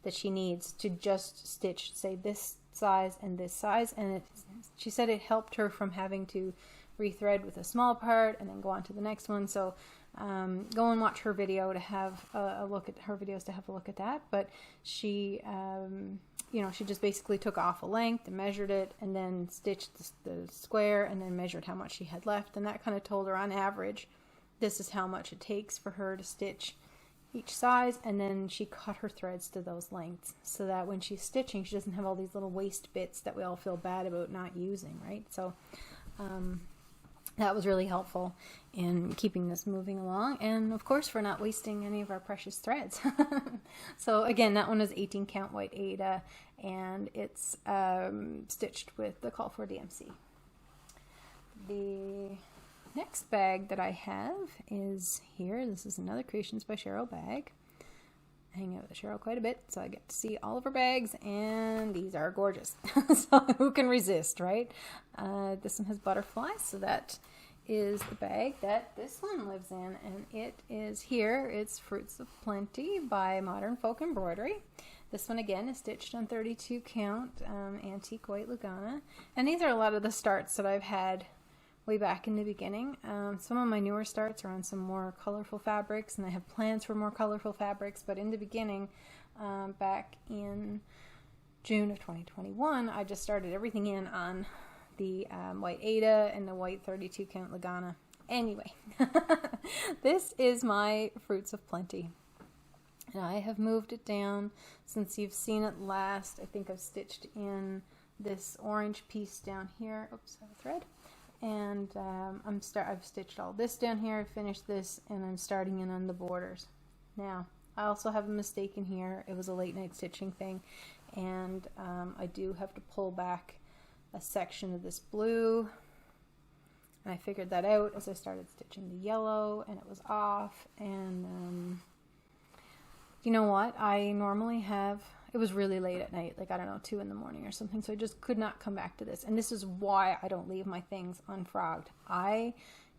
that she needs to just stitch, say, this size and this size, and she said it helped her from having to rethread with a small part and then go on to the next one. So go and watch her video to have a look at her videos to have a look at that. But she you know, she just basically took off a length and measured it, and then stitched the square, and then measured how much she had left, and that kind of told her on average this is how much it takes for her to stitch each size. And then she cut her threads to those lengths so that when she's stitching, she doesn't have all these little waste bits that we all feel bad about not using, right? So that was really helpful in keeping this moving along, and of course for not wasting any of our precious threads. So again, that one is 18 count white Aida, and it's stitched with the Call for DMC. The next bag that I have is here. This is another Creations by Cheryl bag. I hang out with Cheryl quite a bit, so I get to see all of her bags, and these are gorgeous. So who can resist, right? This one has butterflies, so that is the bag that this one lives in, and it is here. It's Fruits of Plenty by Modern Folk Embroidery. This one again is stitched on 32 count antique white Lugana, and these are a lot of the starts that I've had way back in the beginning. Some of my newer starts are on some more colorful fabrics, and I have plans for more colorful fabrics, but in the beginning, back in June of 2021, I just started everything in on the white Aida and the white 32 count Lugana. Anyway, this is my Fruits of Plenty, and I have moved it down since you've seen it last. I think I've stitched in this orange piece down here. Oops, I have a thread. And I've stitched all this down here, I finished this, and I'm starting in on the borders. Now, I also have a mistake in here. It was a late night stitching thing, and I do have to pull back a section of this blue. And I figured that out as I started stitching the yellow, and it was off. And you know what? I normally have, it was really late at night, like I don't know, 2 in the morning or something. So I just could not come back to this. And this is why I don't leave my things unfrogged.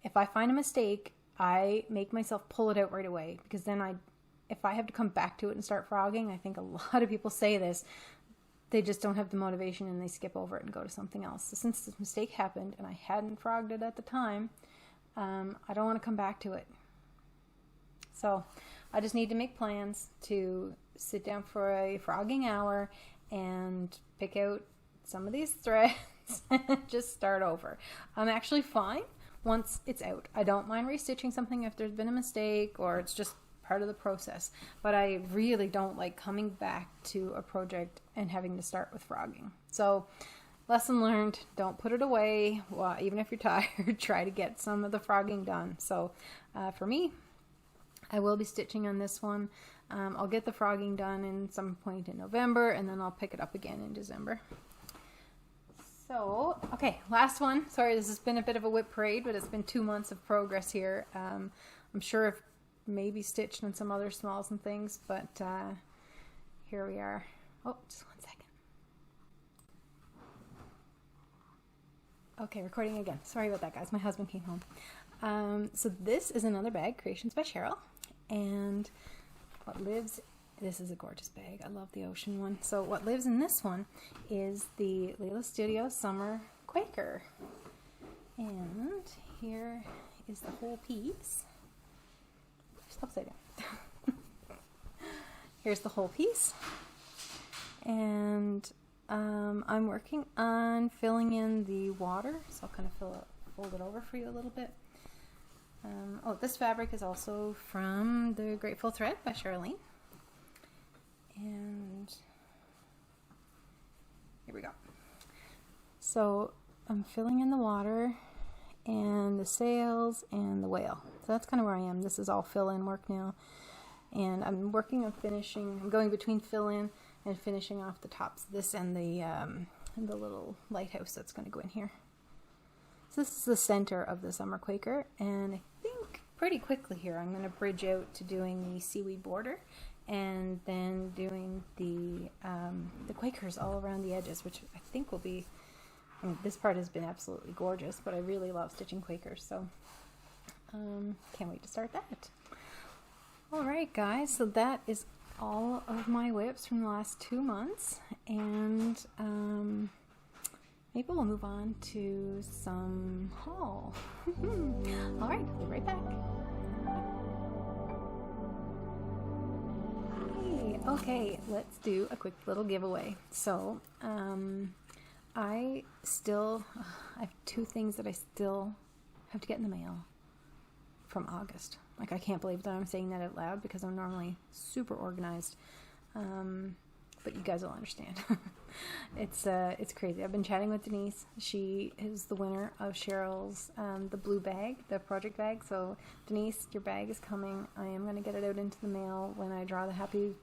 If I find a mistake, I make myself pull it out right away, because then if I have to come back to it and start frogging, I think a lot of people say this, they just don't have the motivation and they skip over it and go to something else. So since this mistake happened and I hadn't frogged it at the time, I don't want to come back to it. So I just need to make plans to sit down for a frogging hour and pick out some of these threads and just start over. I'm actually fine once it's out. I don't mind restitching something if there's been a mistake or it's just part of the process, but I really don't like coming back to a project and having to start with frogging. So lesson learned, don't put it away. Well, even if you're tired, try to get some of the frogging done. So for me, I will be stitching on this one. I'll get the frogging done in some point in November, and then I'll pick it up again in December. So, okay, last one. Sorry, this has been a bit of a WIP parade, but it's been 2 months of progress here. I'm sure I've maybe stitched on some other smalls and things, but here we are. Oh, just 1 second. Okay, recording again. Sorry about that, guys. My husband came home. So this is another bag, Creations by Cheryl, and this is a gorgeous bag. I love the ocean one. So what lives in this one is the Lila Studio Summer Quaker. And here is the whole piece. It's upside down. Here's the whole piece. And I'm working on filling in the water. So I'll kind of fold it over for you a little bit. This fabric is also from the Grateful Thread by Cheryl. And here we go. So I'm filling in the water and the sails and the whale. So that's kind of where I am. This is all fill-in work now. And I'm working on finishing, I'm going between fill-in and finishing off the tops of this and the little lighthouse that's going to go in here. So this is the center of the Summer Quaker, and I think pretty quickly here I'm going to bridge out to doing the seaweed border and then doing the Quakers all around the edges, which I think will be, I mean, this part has been absolutely gorgeous, but I really love stitching Quakers, so can't wait to start that. Alright guys, so that is all of my WIPs from the last 2 months, and maybe we'll move on to some haul. Alright, I'll be right back. Okay, let's do a quick little giveaway. So, I have 2 things that I still have to get in the mail from August. Like, I can't believe that I'm saying that out loud because I'm normally super organized. But you guys will understand. It's crazy. I've been chatting with Denise. She is the winner of Cheryl's the blue bag, the project bag. So Denise, your bag is coming. I am going to get it out into the mail when I draw the happy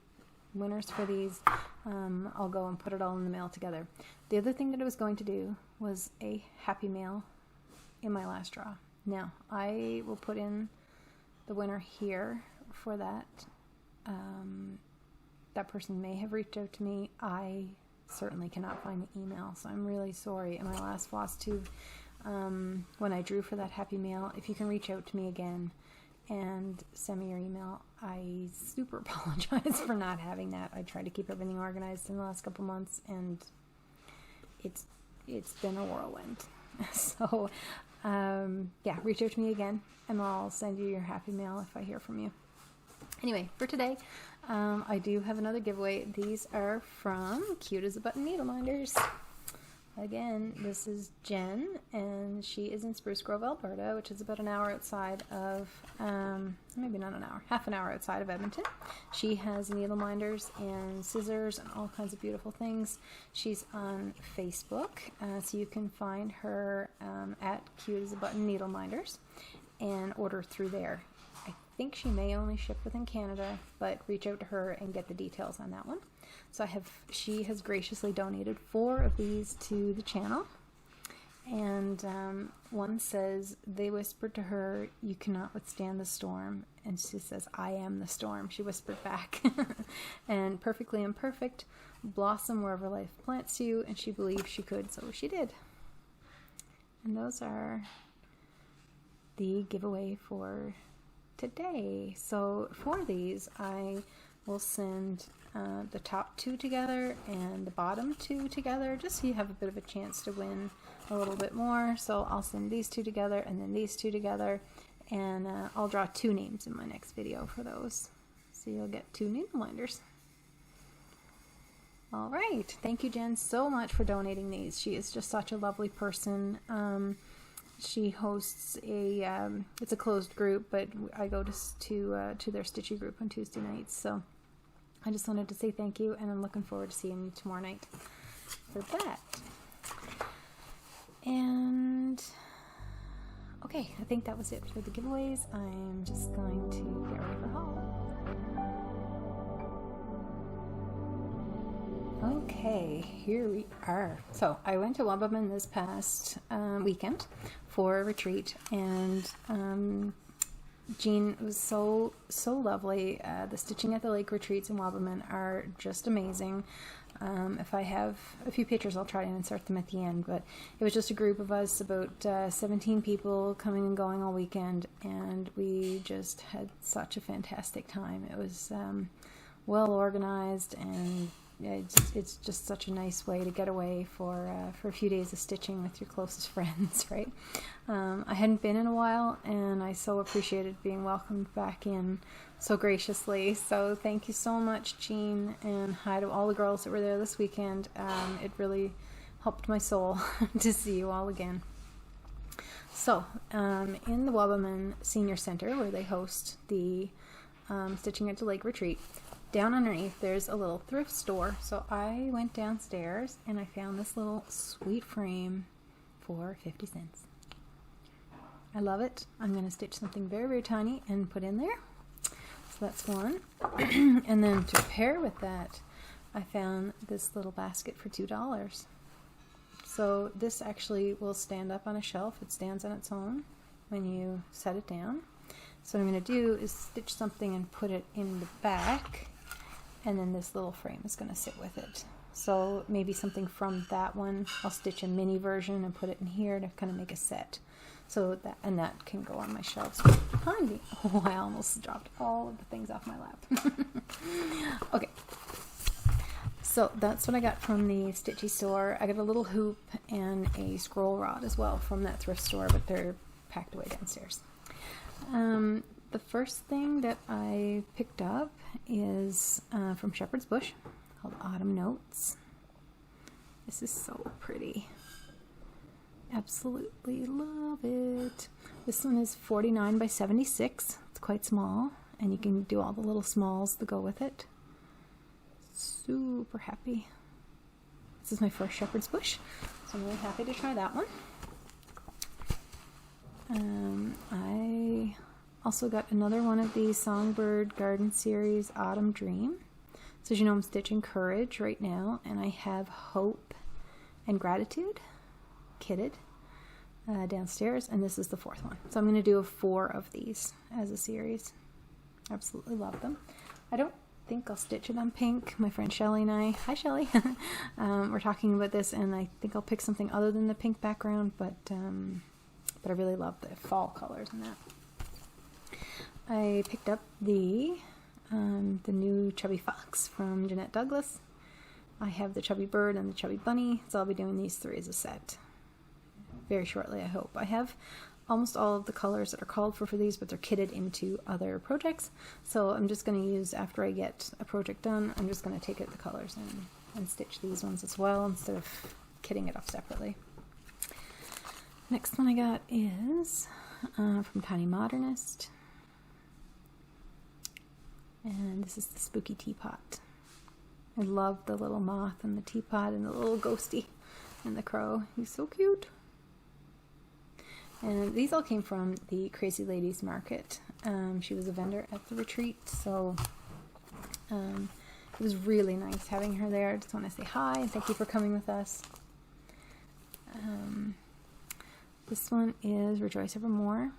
winners for these. I'll go and put it all in the mail together. The other thing that I was going to do was a happy mail in my last draw. Now I will put in the winner here for that. That person may have reached out to me. I certainly cannot find the email, so I'm really sorry. In my last Flosstube, when I drew for that happy mail, if you can reach out to me again and send me your email, I super apologize for not having that. I tried to keep everything organized in the last couple months, and it's been a whirlwind. So yeah, reach out to me again, and I'll send you your happy mail if I hear from you. Anyway, for today, I do have another giveaway. These are from Cute as a Button Needle Minders. Again, this is Jen, and she is in Spruce Grove, Alberta, which is about an hour outside of, maybe not an hour, half an hour outside of Edmonton. She has needle minders and scissors and all kinds of beautiful things. She's on Facebook, so you can find her at Cute as a Button Needle Minders and order through there. I think she may only ship within Canada, but reach out to her and get the details on that one. So she has graciously donated 4 of these to the channel, And one says, they whispered to her, "You cannot withstand the storm." And she says, "I am the storm," she whispered back. And perfectly imperfect, blossom wherever life plants you, and she believed she could, so she did. And those are the giveaway for today. So for these, I will send the top 2 together and the bottom 2 together, just so you have a bit of a chance to win a little bit more. So I'll send these 2 together and then these 2 together, and I'll draw 2 names in my next video for those. So you'll get 2 needle minders. All right, thank you, Jen, so much for donating these. She is just such a lovely person. She hosts a it's a closed group, but I go to their Stitchy group on Tuesday nights. So I just wanted to say thank you, and I'm looking forward to seeing you tomorrow night for that. And okay, I think that was it for the giveaways. I'm just going to get ready for haul. Okay, here we are. So I went to Wabamun this past weekend for a retreat, and Jean was so lovely. The Stitching at the Lake retreats in Wabamun are just amazing. If I have a few pictures, I'll try and insert them at the end, but it was just a group of us, about 17 people coming and going all weekend, and we just had such a fantastic time. It was well organized, and it's just such a nice way to get away for a few days of stitching with your closest friends, right? I hadn't been in a while, and I so appreciated being welcomed back in so graciously. So thank you so much, Jean, and hi to all the girls that were there this weekend. It really helped my soul to see you all again. So in the Wabamun Senior Center, where they host the Stitching at the Lake retreat, down underneath there's a little thrift store. So I went downstairs and I found this little sweet frame for 50 cents. I love it. I'm going to stitch something very, very tiny and put in there. So that's one. And then to pair with that, I found this little basket for $2. So this actually will stand up on a shelf. It stands on its own when you set it down. So what I'm going to do is stitch something and put it in the back, and then this little frame is going to sit with it. So maybe something from that one, I'll stitch a mini version and put it in here to kind of make a set. So that can go on my shelves behind me. Oh, I almost dropped all of the things off my lap. Okay. So that's what I got from the Stitchy store. I got a little hoop and a scroll rod as well from that thrift store, but they're packed away downstairs. The first thing that I picked up is from Shepherd's Bush, called Autumn Notes. This is so pretty. Absolutely love it. This one is 49 by 76. It's quite small, and you can do all the little smalls that go with it. Super happy. This is my first Shepherd's Bush, so I'm really happy to try that one. I also got another one of these Songbird Garden Series Autumn Dream. So as you know, I'm stitching Courage right now, and I have Hope and Gratitude kitted downstairs, and this is the 4th one. So I'm going to do 4 of these as a series. Absolutely love them. I don't think I'll stitch it on pink. My friend Shelly and I, hi Shelly, we're talking about this, and I think I'll pick something other than the pink background, but I really love the fall colors in that. I picked up the new Chubby Fox from Jeanette Douglas. I have the Chubby Bird and the Chubby Bunny, so I'll be doing these 3 as a set very shortly, I hope. I have almost all of the colors that are called for these, but they're kitted into other projects, so I'm just going to use, after I get a project done, I'm just going to take out the colors and stitch these ones as well, instead of kitting it off separately. Next one I got is from Tiny Modernist, and this is the Spooky Teapot. I love the little moth and the teapot and the little ghosty and the crow. He's so cute. And these all came from the Crazy Ladies Market. She was a vendor at the retreat, so it was really nice having her there. I just want to say hi and thank you for coming with us. This one is Rejoice Evermore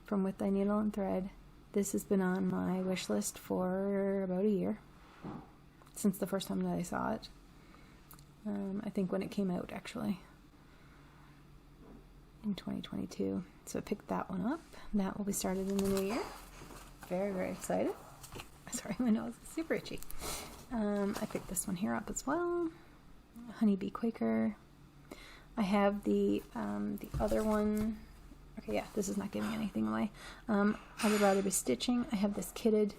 from With Thy Needle and Thread. This has been on my wish list for about a year, since the first time that I saw it. I think when it came out, actually, in 2022. So I picked that one up. That will be started in the new year. Very, very excited. Sorry, my nose is super itchy. I picked this one here up as well. Honeybee Quaker. I have the other one. Okay, yeah, this is not giving anything away. I would rather be stitching. I have this kitted,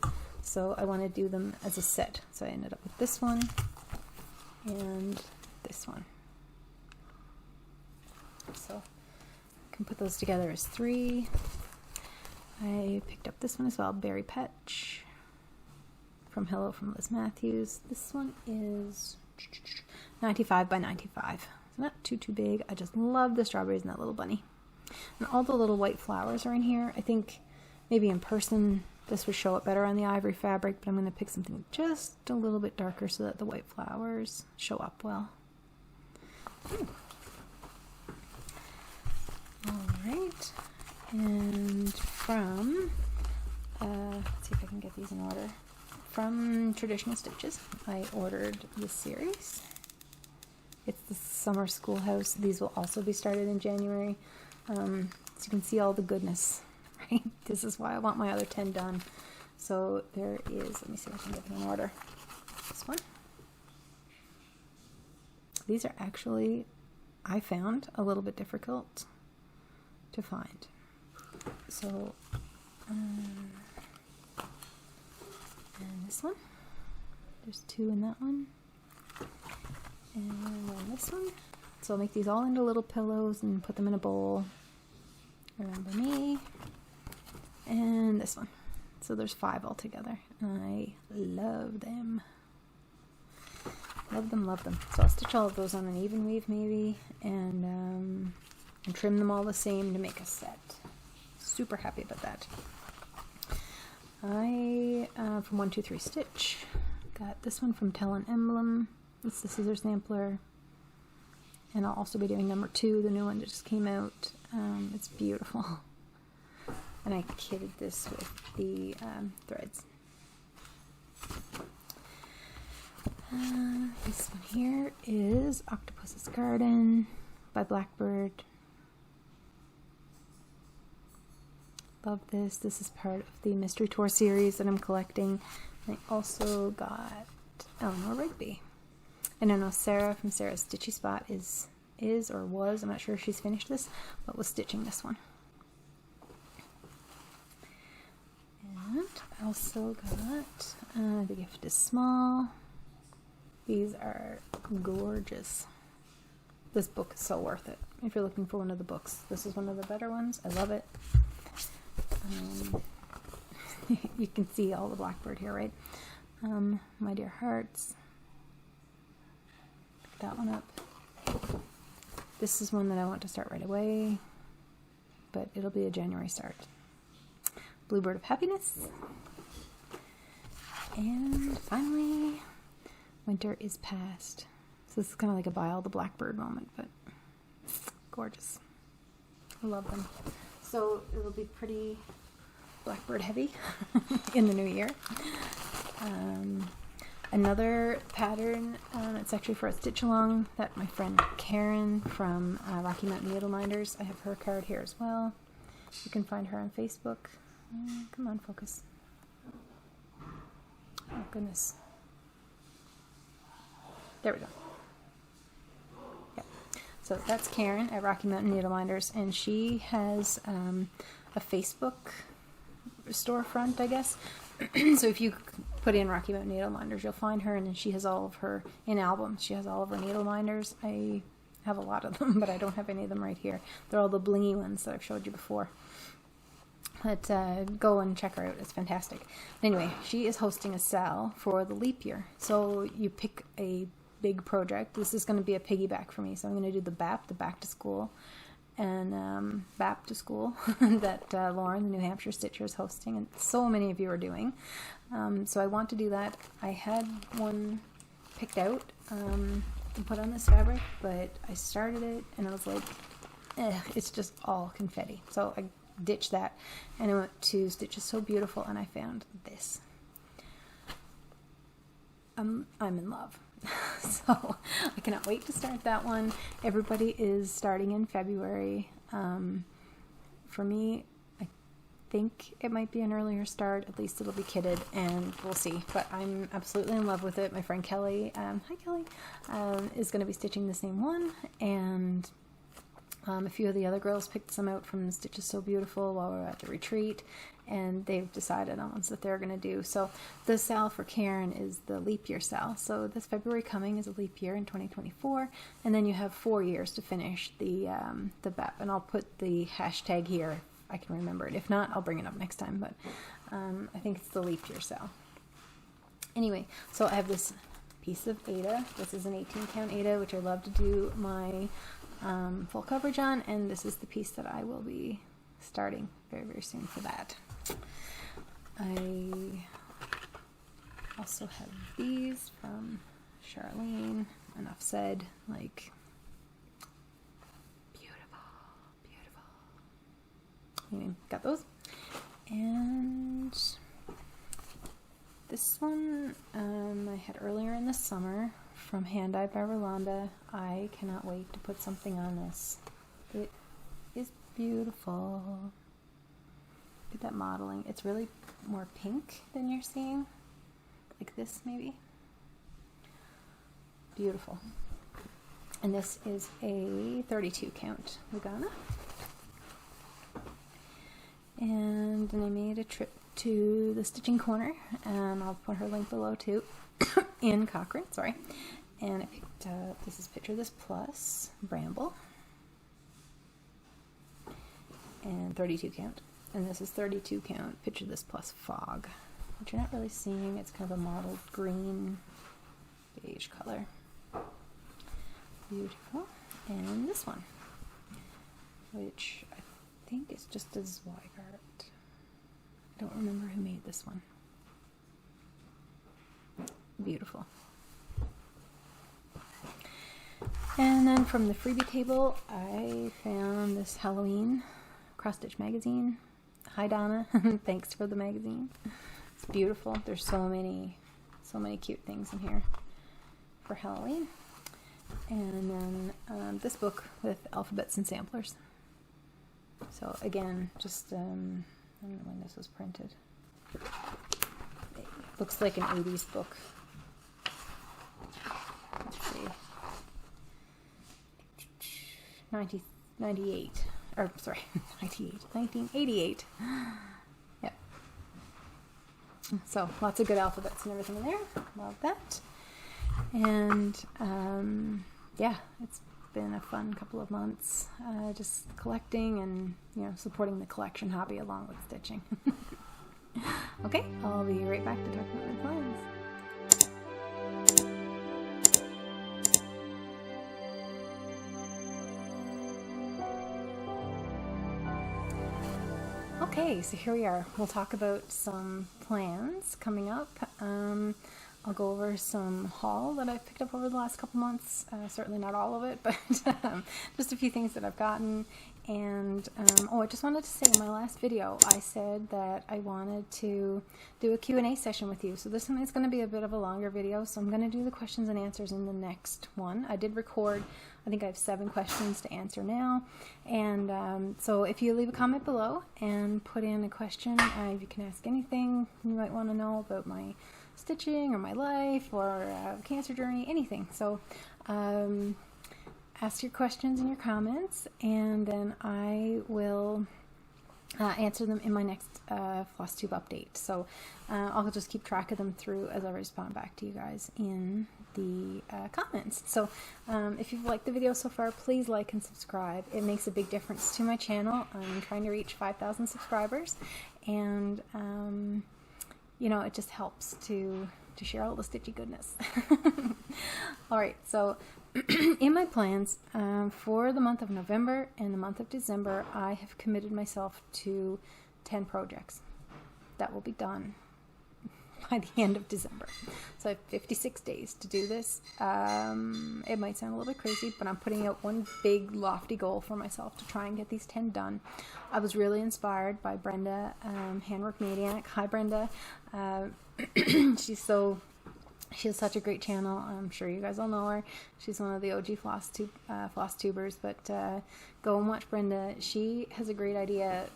so I want to do them as a set. So I ended up with this one and this one. So I can put those together as 3. I picked up this one as well, Berry Patch from Hello from Liz Matthews. This one is 95 by 95. So not too big. I just love the strawberries and that little bunny. And all the little white flowers are in here. I think maybe in person this would show up better on the ivory fabric, but I'm going to pick something just a little bit darker so that the white flowers show up well. Alright, and from, let's see if I can get these in order. From Traditional Stitches, I ordered this series. It's the Summer Schoolhouse. These will also be started in January. So you can see all the goodness, right? This is why I want my other 10 done. So there is, let me see if I can get them in order. This one. These are actually, I found, a little bit difficult to find. So, and this one. There's 2 in that one. And then this one. So I'll make these all into little pillows and put them in a bowl. Remember me. And this one. So there's 5 altogether. I love them. Love them, love them. So I'll stitch all of those on an Evenweave maybe, and trim them all the same to make a set. Super happy about that. I, from 123 Stitch, got this one from Tell an Emblem. It's the scissor sampler. And I'll also be doing number 2, the new one that just came out. It's beautiful. And I kitted this with the threads. This one here is Octopus's Garden by Blackbird. Love this. This is part of the Mystery Tour series that I'm collecting. And I also got Eleanor Rigby. And I know Sarah from Sarah's Stitchy Spot is or was, I'm not sure if she's finished this, but was stitching this one. And I also got The Gift is Small. These are gorgeous. This book is so worth it. If you're looking for one of the books, this is one of the better ones. I love it. You can see all the Blackbird here, right? My Dear Hearts. Pick that one up. This is one that I want to start right away, but it'll be a January start. Bluebird of Happiness. And finally, Winter is Past. So this is kind of like a buy all the Blackbird moment, but gorgeous. I love them. So it'll be pretty Blackbird heavy in the new year. Another pattern, it's actually for a stitch along that my friend Karen from Rocky Mountain Needleminders, I have her card here as well. You can find her on Facebook. Come on, focus. Oh goodness. There we go. Yep. So that's Karen at Rocky Mountain Needleminders, and she has a Facebook storefront, I guess. So if you put in Rocky Mountain Needleminders, you'll find her, and then she has all of her, in albums, she has all of her needleminders. I have a lot of them, but I don't have any of them right here. They're all the blingy ones that I've showed you before. But go and check her out. It's fantastic. Anyway, she is hosting a sale for the leap year. So you pick a big project. This is going to be a piggyback for me. So I'm going to do the BAP, the Back to School, and BAP to School that Lauren, the New Hampshire Stitcher, is hosting, and so many of you are doing. So I want to do that. I had one picked out to put on this fabric, but I started it and I was like, it's just all confetti. So I ditched that and I went to Stitches So Beautiful and I found this. I'm in love. So I cannot wait to start that one. Everybody is starting in February. For me, I think it might be an earlier start. At least it'll be kitted, and we'll see. But I'm absolutely in love with it. My friend Kelly, hi Kelly, is going to be stitching the same one, and a few of the other girls picked some out from Stitches So Beautiful while we were at the retreat, and they've decided on ones that they're going to do. So the sale for Karen is the leap year sale. So this February coming is a leap year in 2024, and then you have 4 years to finish the BEP. And I'll put the hashtag here if I can remember it. If not, I'll bring it up next time. But I think it's the leap year sale. Anyway, so I have this piece of Aida. This is an 18 count Aida, which I love to do my full coverage on, and this is the piece that I will be starting very, very soon for that. I also have these from Charlene. Enough said. Like, beautiful, beautiful. Anyway, got those. And this one I had earlier in the summer from Hand Eye by Rolanda. I cannot wait to put something on this. It is beautiful. Look at that modeling. It's really more pink than you're seeing. Like this, maybe. Beautiful. And this is a 32 count Lugana. And then I made a trip to the Stitching Corner, and I'll put her link below too, in Cochrane, sorry. And I picked up, this is Picture This Plus, Bramble, and 32 count. And this is 32 count, Picture This Plus Fog, which you're not really seeing. It's kind of a mottled green, beige color. Beautiful. And this one, which I think is just a Zweigart. I don't remember who made this one. Beautiful. And then from the freebie table, I found this Halloween cross stitch magazine. Hi Donna, thanks for the magazine. It's beautiful. There's so many cute things in here for Halloween. And then this book with alphabets and samplers. So again, just I don't know when this was printed. It looks like an 80s book. Let's see. 1998. Or, sorry, 1988. Yep. So, lots of good alphabets and everything in there. Love that. And, yeah, it's been a fun couple of months. Just collecting and, you know, supporting the collection hobby along with stitching. Okay, I'll be right back to talk about my plans. Okay, so here we are. We'll talk about some plans coming up. I'll go over some haul that I've picked up over the last couple months. Certainly not all of it, but just a few things that I've gotten. And, I just wanted to say in my last video, I said that I wanted to do a Q&A session with you. So this one is going to be a bit of a longer video, so I'm going to do the questions and answers in the next one. I did record, I think I have 7 questions to answer now. And so if you leave a comment below and put in a question, you can ask anything you might want to know about my stitching or my life or cancer journey, anything. So ask your questions and your comments, and then I will answer them in my next Flosstube update. So I'll just keep track of them through as I respond back to you guys in the comments. So if you've liked the video so far, please like and subscribe. It makes a big difference to my channel. I'm trying to reach 5,000 subscribers, and you know, it just helps to share all the stitchy goodness. Alright, so in my plans for the month of November and the month of December, I have committed myself to 10 projects that will be done by the end of December. So I have 56 days to do this. It might sound a little bit crazy, but I'm putting out one big lofty goal for myself to try and get these 10 done. I was really inspired by Brenda, Handwork Maniac. Hi, Brenda. She has such a great channel. I'm sure you guys all know her. She's one of the OG floss tubers, but go and watch Brenda. She has a great idea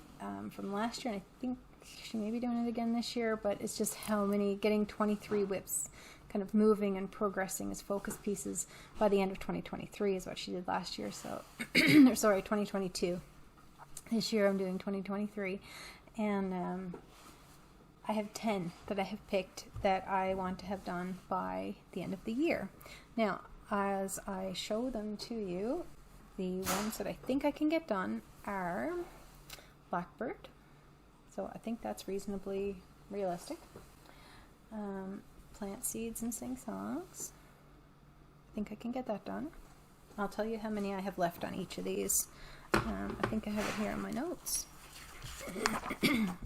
from last year, and I think she may be doing it again this year, but it's just getting 23 WIPs kind of moving and progressing as focus pieces by the end of 2023 is what she did last year. So, sorry, 2022. This year I'm doing 2023, and I have 10 that I have picked that I want to have done by the end of the year. Now, as I show them to you, the ones that I think I can get done are Blackbird. So I think that's reasonably realistic. Plant seeds and sing songs. I think I can get that done. I'll tell you how many I have left on each of these. I think I have it here in my notes.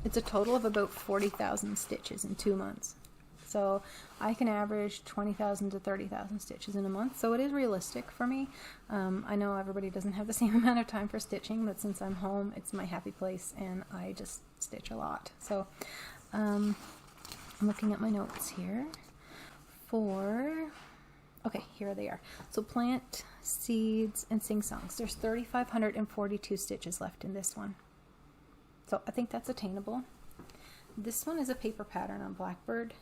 It's a total of about 40,000 stitches in 2 months. So I can average 20,000 to 30,000 stitches in a month. So it is realistic for me. I know everybody doesn't have the same amount of time for stitching, but since I'm home, it's my happy place and I just stitch a lot. So I'm looking at my notes here okay, here they are. So plant, seeds, and sing songs. There's 3,542 stitches left in this one. So I think that's attainable. This one is a paper pattern on Blackbird.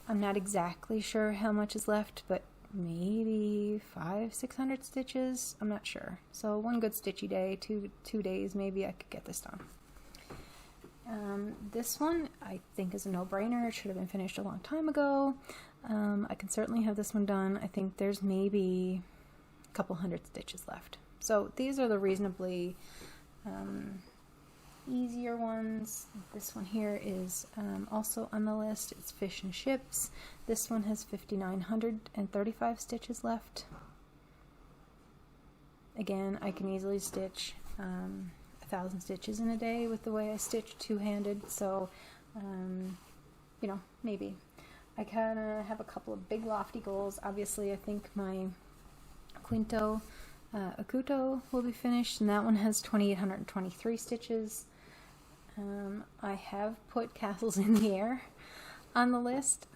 I'm not exactly sure how much is left, but maybe 500-600 stitches. I'm not sure. So one good stitchy day, two days, maybe I could get this done. This one I think is a no-brainer. It should have been finished a long time ago. I can certainly have this one done. I think there's maybe a couple hundred stitches left. So these are the reasonably easier ones. This one here is also on the list. It's Fish and Ships. This one has 5,935 stitches left. Again, I can easily stitch 1,000 stitches in a day with the way I stitch two-handed, so you know, maybe. I kind of have a couple of big lofty goals. Obviously, I think my Quinto Acuto will be finished, and that one has 2,823 stitches. I have put Castles in the Air on the list.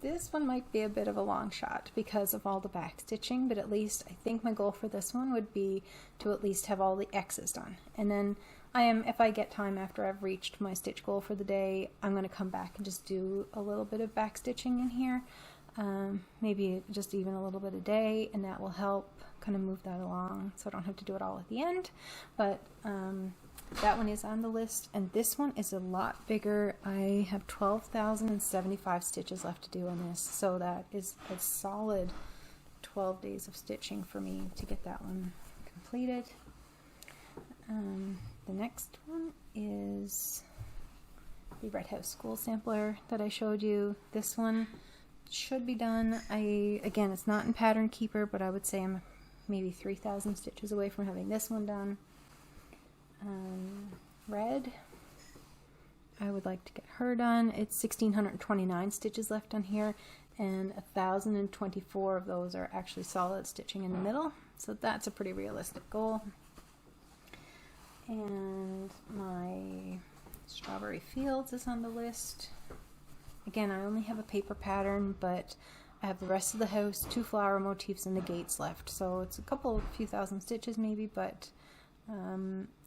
This one might be a bit of a long shot because of all the back stitching, but at least I think my goal for this one would be to at least have all the X's done. And then if I get time after I've reached my stitch goal for the day, I'm going to come back and just do a little bit of back stitching in here. Maybe just even a little bit a day, and that will help kind of move that along so I don't have to do it all at the end. But that one is on the list, and this one is a lot bigger. I have 12,075 stitches left to do on this, so that is a solid 12 days of stitching for me to get that one completed. The next one is the Red House School Sampler that I showed you. This one should be done. Again, it's not in Pattern Keeper, but I would say I'm maybe 3,000 stitches away from having this one done. Red, I would like to get her done. It's 1,629 stitches left on here, and 1,024 of those are actually solid stitching in the middle, so that's a pretty realistic goal. And my Strawberry Fields is on the list. Again, I only have a paper pattern, but I have the rest of the house, 2 flower motifs, and the gates left, so it's a few thousand stitches maybe, but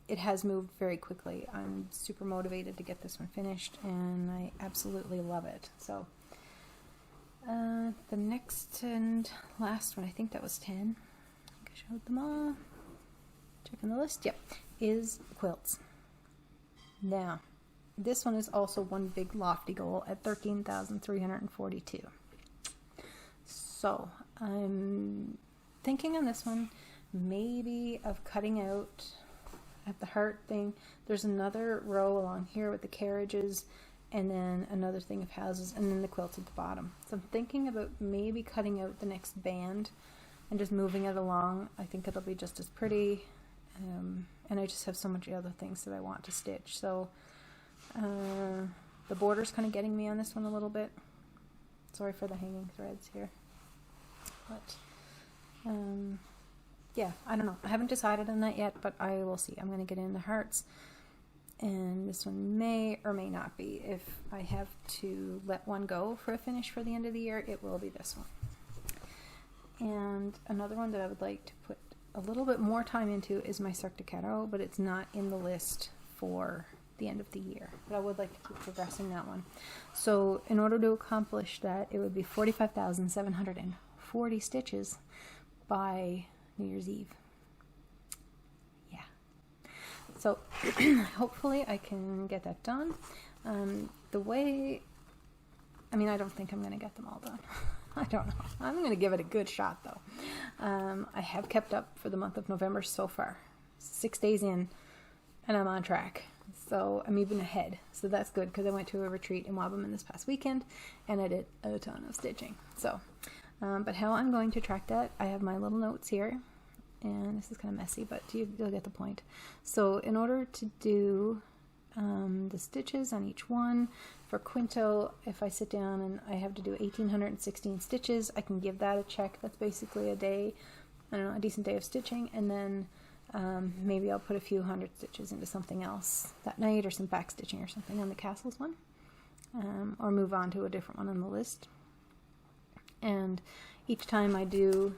it has moved very quickly. I'm super motivated to get this one finished, and I absolutely love it. So the next and last one, I think that was 10. I think I showed them all. Checking the list. Yep, is quilts. Now, this one is also one big lofty goal at 13,342. So I'm thinking on this one maybe of cutting out at the heart thing. There's another row along here with the carriages, and then another thing of houses, and then the quilts at the bottom. So I'm thinking about maybe cutting out the next band and just moving it along. I think it'll be just as pretty, and I just have so much other things that I want to stitch. So The border's kind of getting me on this one a little bit. Sorry for the hanging threads here. But, yeah, I don't know. I haven't decided on that yet, but I will see. I'm going to get in the hearts. And this one may or may not be. If I have to let one go for a finish for the end of the year, it will be this one. And another one that I would like to put a little bit more time into is my Stitcrovia, but it's not in the list for the end of the year. But I would like to keep progressing that one. So in order to accomplish that, it would be 45,740 stitches by New Year's Eve. Yeah. So hopefully I can get that done. The way, I mean, I don't think I'm going to get them all done. I don't know. I'm going to give it a good shot though. I have kept up for the month of November so far. 6 days in and I'm on track. So I'm even ahead. So that's good because I went to a retreat in Wabamun this past weekend and I did a ton of stitching. So, but how I'm going to track that, I have my little notes here. And this is kind of messy, but you'll get the point. So in order to do the stitches on each one, for Quinto, if I sit down and I have to do 1,816 stitches, I can give that a check. That's basically a day, I don't know, a decent day of stitching, and then maybe I'll put a few hundred stitches into something else that night, or some back stitching or something on the castles one, or move on to a different one on the list. And each time I do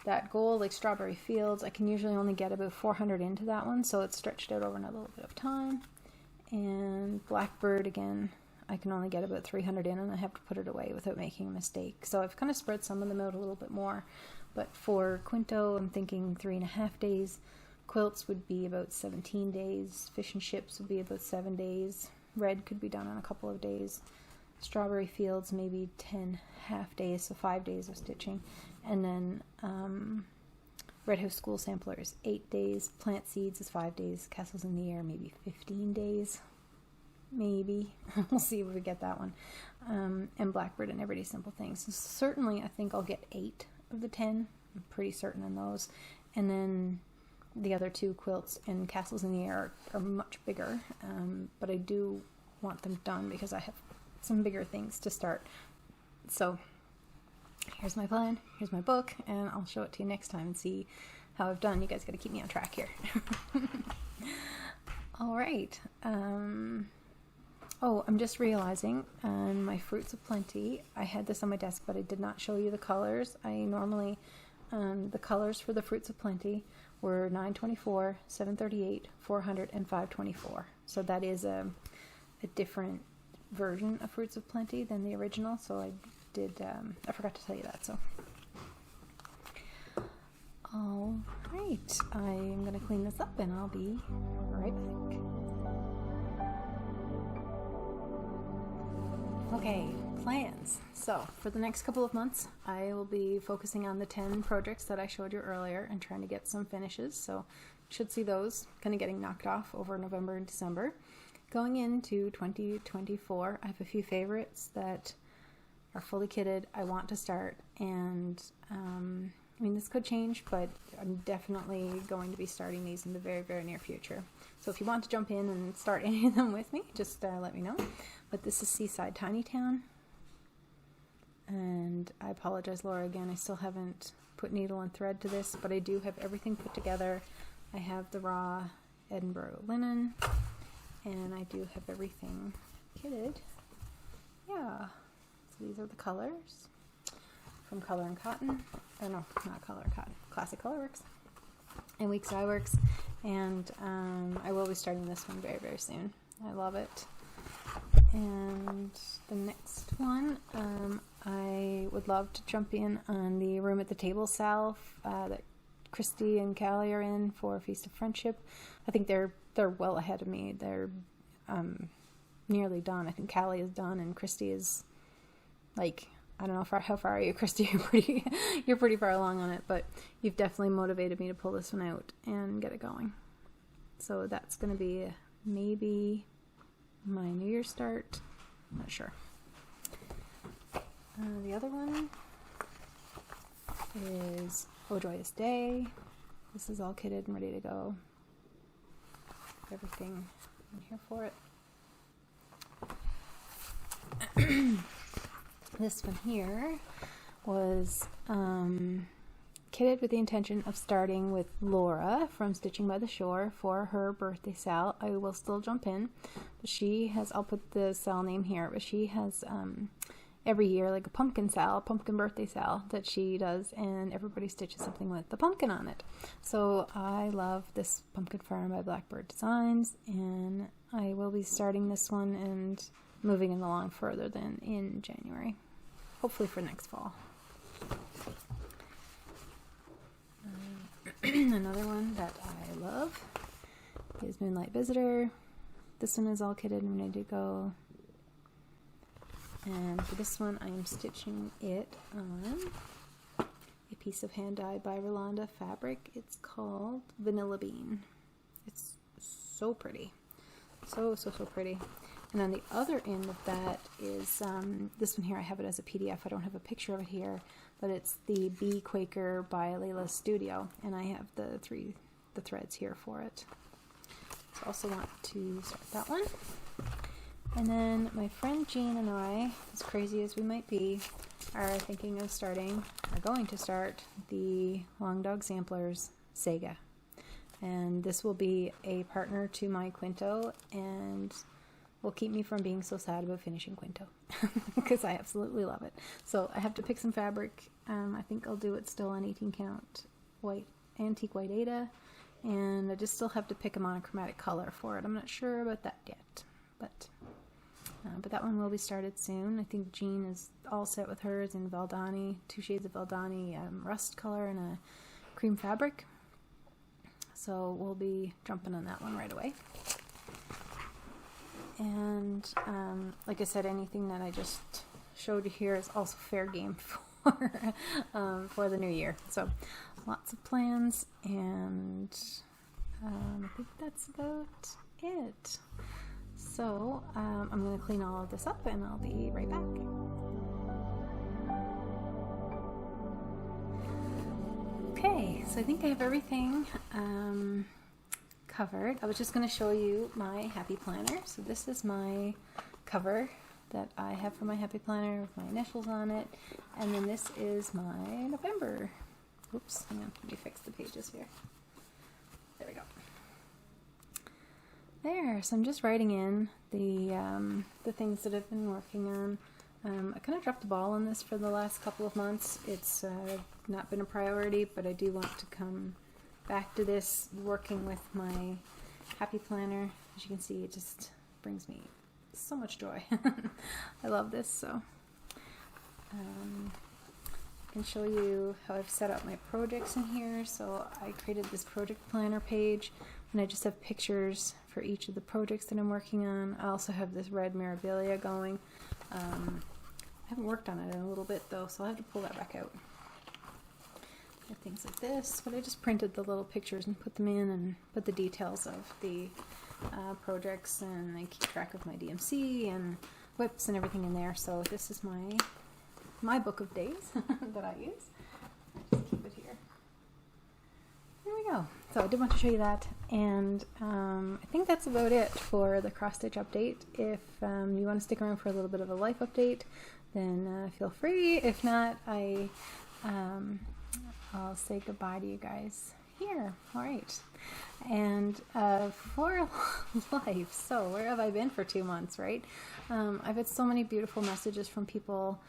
that goal, like Strawberry Fields, I can usually only get about 400 into that one, so it's stretched out over another little bit of time. And Blackbird, again, I can only get about 300 in, and I have to put it away without making a mistake. So I've kind of spread some of them out a little bit more. But for Quinto, I'm thinking 3.5 days. Quilts would be about 17 days. Fish and Ships would be about 7 days. Red could be done on a couple of days. Strawberry Fields, maybe 10 half days, so 5 days of stitching. And then Red House School Sampler is 8 days. Plant Seeds is 5 days. Castles in the Air, maybe 15 days. Maybe. We'll see if we get that one. And Blackbird and Everyday Simple Things. So certainly, I think I'll get 8 of the 10. I'm pretty certain on those. And then the other 2 quilts and Castles in the Air are much bigger. But I do want them done because I have some bigger things to start. So here's my plan, here's my book, and I'll show it to you next time and see how I've done. You guys got to keep me on track here. All right. Oh, I'm just realizing on my Fruits of Plenty, I had this on my desk, but I did not show you the colors. I normally, the colors for the Fruits of Plenty were 924, 738, 400, and 524. So that is a different version of Fruits of Plenty than the original, so I forgot to tell you that. So all right, I'm gonna clean this up and I'll be right back. Okay, plans. So for the next couple of months I will be focusing on the 10 projects that I showed you earlier and trying to get some finishes, so should see those kind of getting knocked off over November and December. Going into 2024, I have a few favorites that are fully kitted, I want to start, and I mean, this could change, but I'm definitely going to be starting these in the very, very near future. So if you want to jump in and start any of them with me, just let me know. But this is Seaside Tiny Town, and I apologize, Laura, again, I still haven't put needle and thread to this, but I do have everything put together. I have the raw Edinburgh linen, and I do have everything kitted. Yeah. So these are the colors from Color and Cotton. Oh no, not Color and Cotton. Classic Colorworks and Weeks Dye Works. And I will be starting this one very, very soon. I love it. And the next one, I would love to jump in on the Room at the Table salve that Christy and Callie are in for Feast of Friendship. I think they're well ahead of me. They're nearly done. I think Callie is done and Christy is, like, I don't know how far are you, Christy? You're pretty far along on it, but you've definitely motivated me to pull this one out and get it going. So that's going to be maybe my New Year's start. I'm not sure. The other one is Oh Joyous Day. This is all kitted and ready to go. Everything in here for it. This one here was kitted with the intention of starting with Laura from Stitching by the Shore for her birthday sal. I will still jump in, but she has, I'll put the sal name here, but she has every year like a pumpkin sal, pumpkin birthday sal that she does, and everybody stitches something with the pumpkin on it. So I love this pumpkin farm by Blackbird Designs, and I will be starting this one and moving it along further than in January, hopefully for next fall. Another one that I love is Moonlight Visitor. This one is all kitted and ready to go. And for this one, I am stitching it on a piece of hand-dyed by Rolanda fabric. It's called Vanilla Bean. It's so pretty. So pretty. And on the other end of that is this one here. I have it as a PDF. I don't have a picture of it here, but it's the Bee Quaker by Lilas Studio, and I have the threads here for it. So I also want to start that one. And then my friend Jean and I, as crazy as we might be, are thinking of going to start the Longdog Samplers Saga. And this will be a partner to my Quinto, and will keep me from being so sad about finishing Quinto, because I absolutely love it. So I have to pick some fabric. I think I'll do it still on 18 count white, antique white Aida, and I just still have to pick a monochromatic color for it. I'm not sure about that yet, but that one will be started soon. I think Jean is all set with hers in Valdani, 2 shades of Valdani rust color and a cream fabric. So we'll be jumping on that one right away. And like I said, anything that I just showed you here is also fair game for the new year. So lots of plans, and I think that's about it. So I'm going to clean all of this up and I'll be right back. Okay, so I think I have everything covered. I was just going to show you my happy planner. So this is my cover that I have for my happy planner with my initials on it, and then this is my November. Oops, hang on, let me fix the pages here. There we go. There, so I'm just writing in the things that I've been working on. I kind of dropped the ball on this for the last couple of months. It's not been a priority, but I do want to come back to this, working with my happy planner. As you can see, it just brings me so much joy. I love this. So I can show you how I've set up my projects in here. So I created this project planner page, and I just have pictures for each of the projects that I'm working on. I also have this red Mirabilia going. I haven't worked on it in a little bit though, so I'll have to pull that back out. Things like this, but I just printed the little pictures and put them in, and put the details of the projects, and I keep track of my DMC and WIPs and everything in there. So this is my book of days that I use. Just keep it here. There we go. So I did want to show you that, and I think that's about it for the cross stitch update. If you want to stick around for a little bit of a life update, then feel free. If not, I'll say goodbye to you guys here. All right. And for life, so where have I been for 2 months, right? I've had so many beautiful messages from people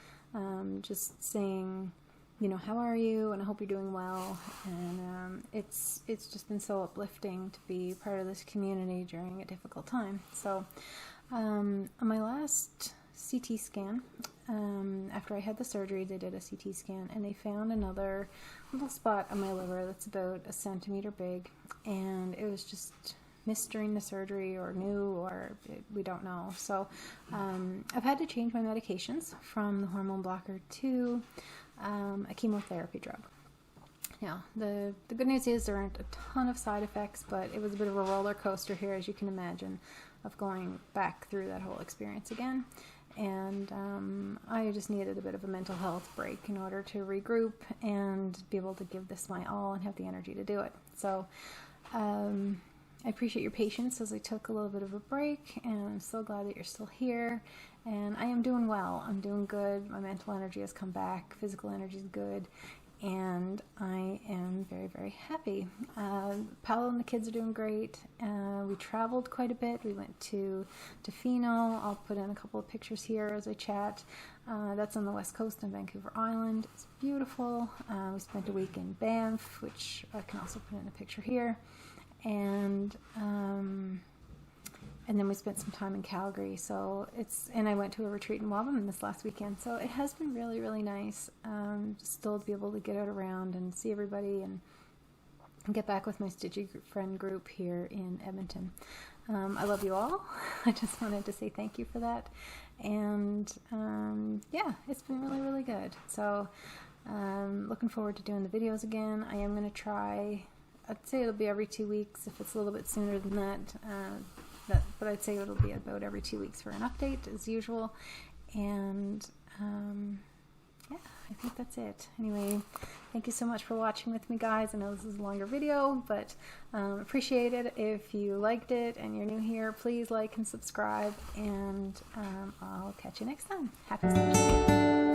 just saying, you know, how are you? And I hope you're doing well. And it's just been so uplifting to be part of this community during a difficult time. So on my last CT scan, after I had the surgery, they did a CT scan, and they found another little spot on my liver that's about 1 centimeter big, and it was just missed during the surgery, or new, or we don't know. So I've had to change my medications from the hormone blocker to a chemotherapy drug. Now, the good news is there aren't a ton of side effects, but it was a bit of a roller coaster here, as you can imagine, of going back through that whole experience again. And I just needed a bit of a mental health break in order to regroup and be able to give this my all and have the energy to do it. So I appreciate your patience as I took a little bit of a break, and I'm so glad that you're still here. And I am doing well. I'm doing good. My mental energy has come back. Physical energy is good. And I am very, very happy. Paolo and the kids are doing great. We traveled quite a bit. We went to Fino. I'll put in a couple of pictures here as I chat. That's on the west coast in Vancouver Island. It's beautiful. We spent a week in Banff, which I can also put in a picture here. And then we spent some time in Calgary. And I went to a retreat in Wabamun this last weekend. So it has been really, really nice still to be able to get out around and see everybody and get back with my Stitchy friend group here in Edmonton. I love you all. I just wanted to say thank you for that. And yeah, it's been really, really good. So looking forward to doing the videos again. I am going to try, I'd say it'll be every 2 weeks. If it's a little bit sooner than that, but I'd say it'll be about every 2 weeks for an update as usual. And yeah, I think that's it. Anyway, thank you so much for watching with me, guys. I know this is a longer video, but appreciate it. If you liked it and you're new here, please like and subscribe, and I'll catch you next time. Happy Stitching!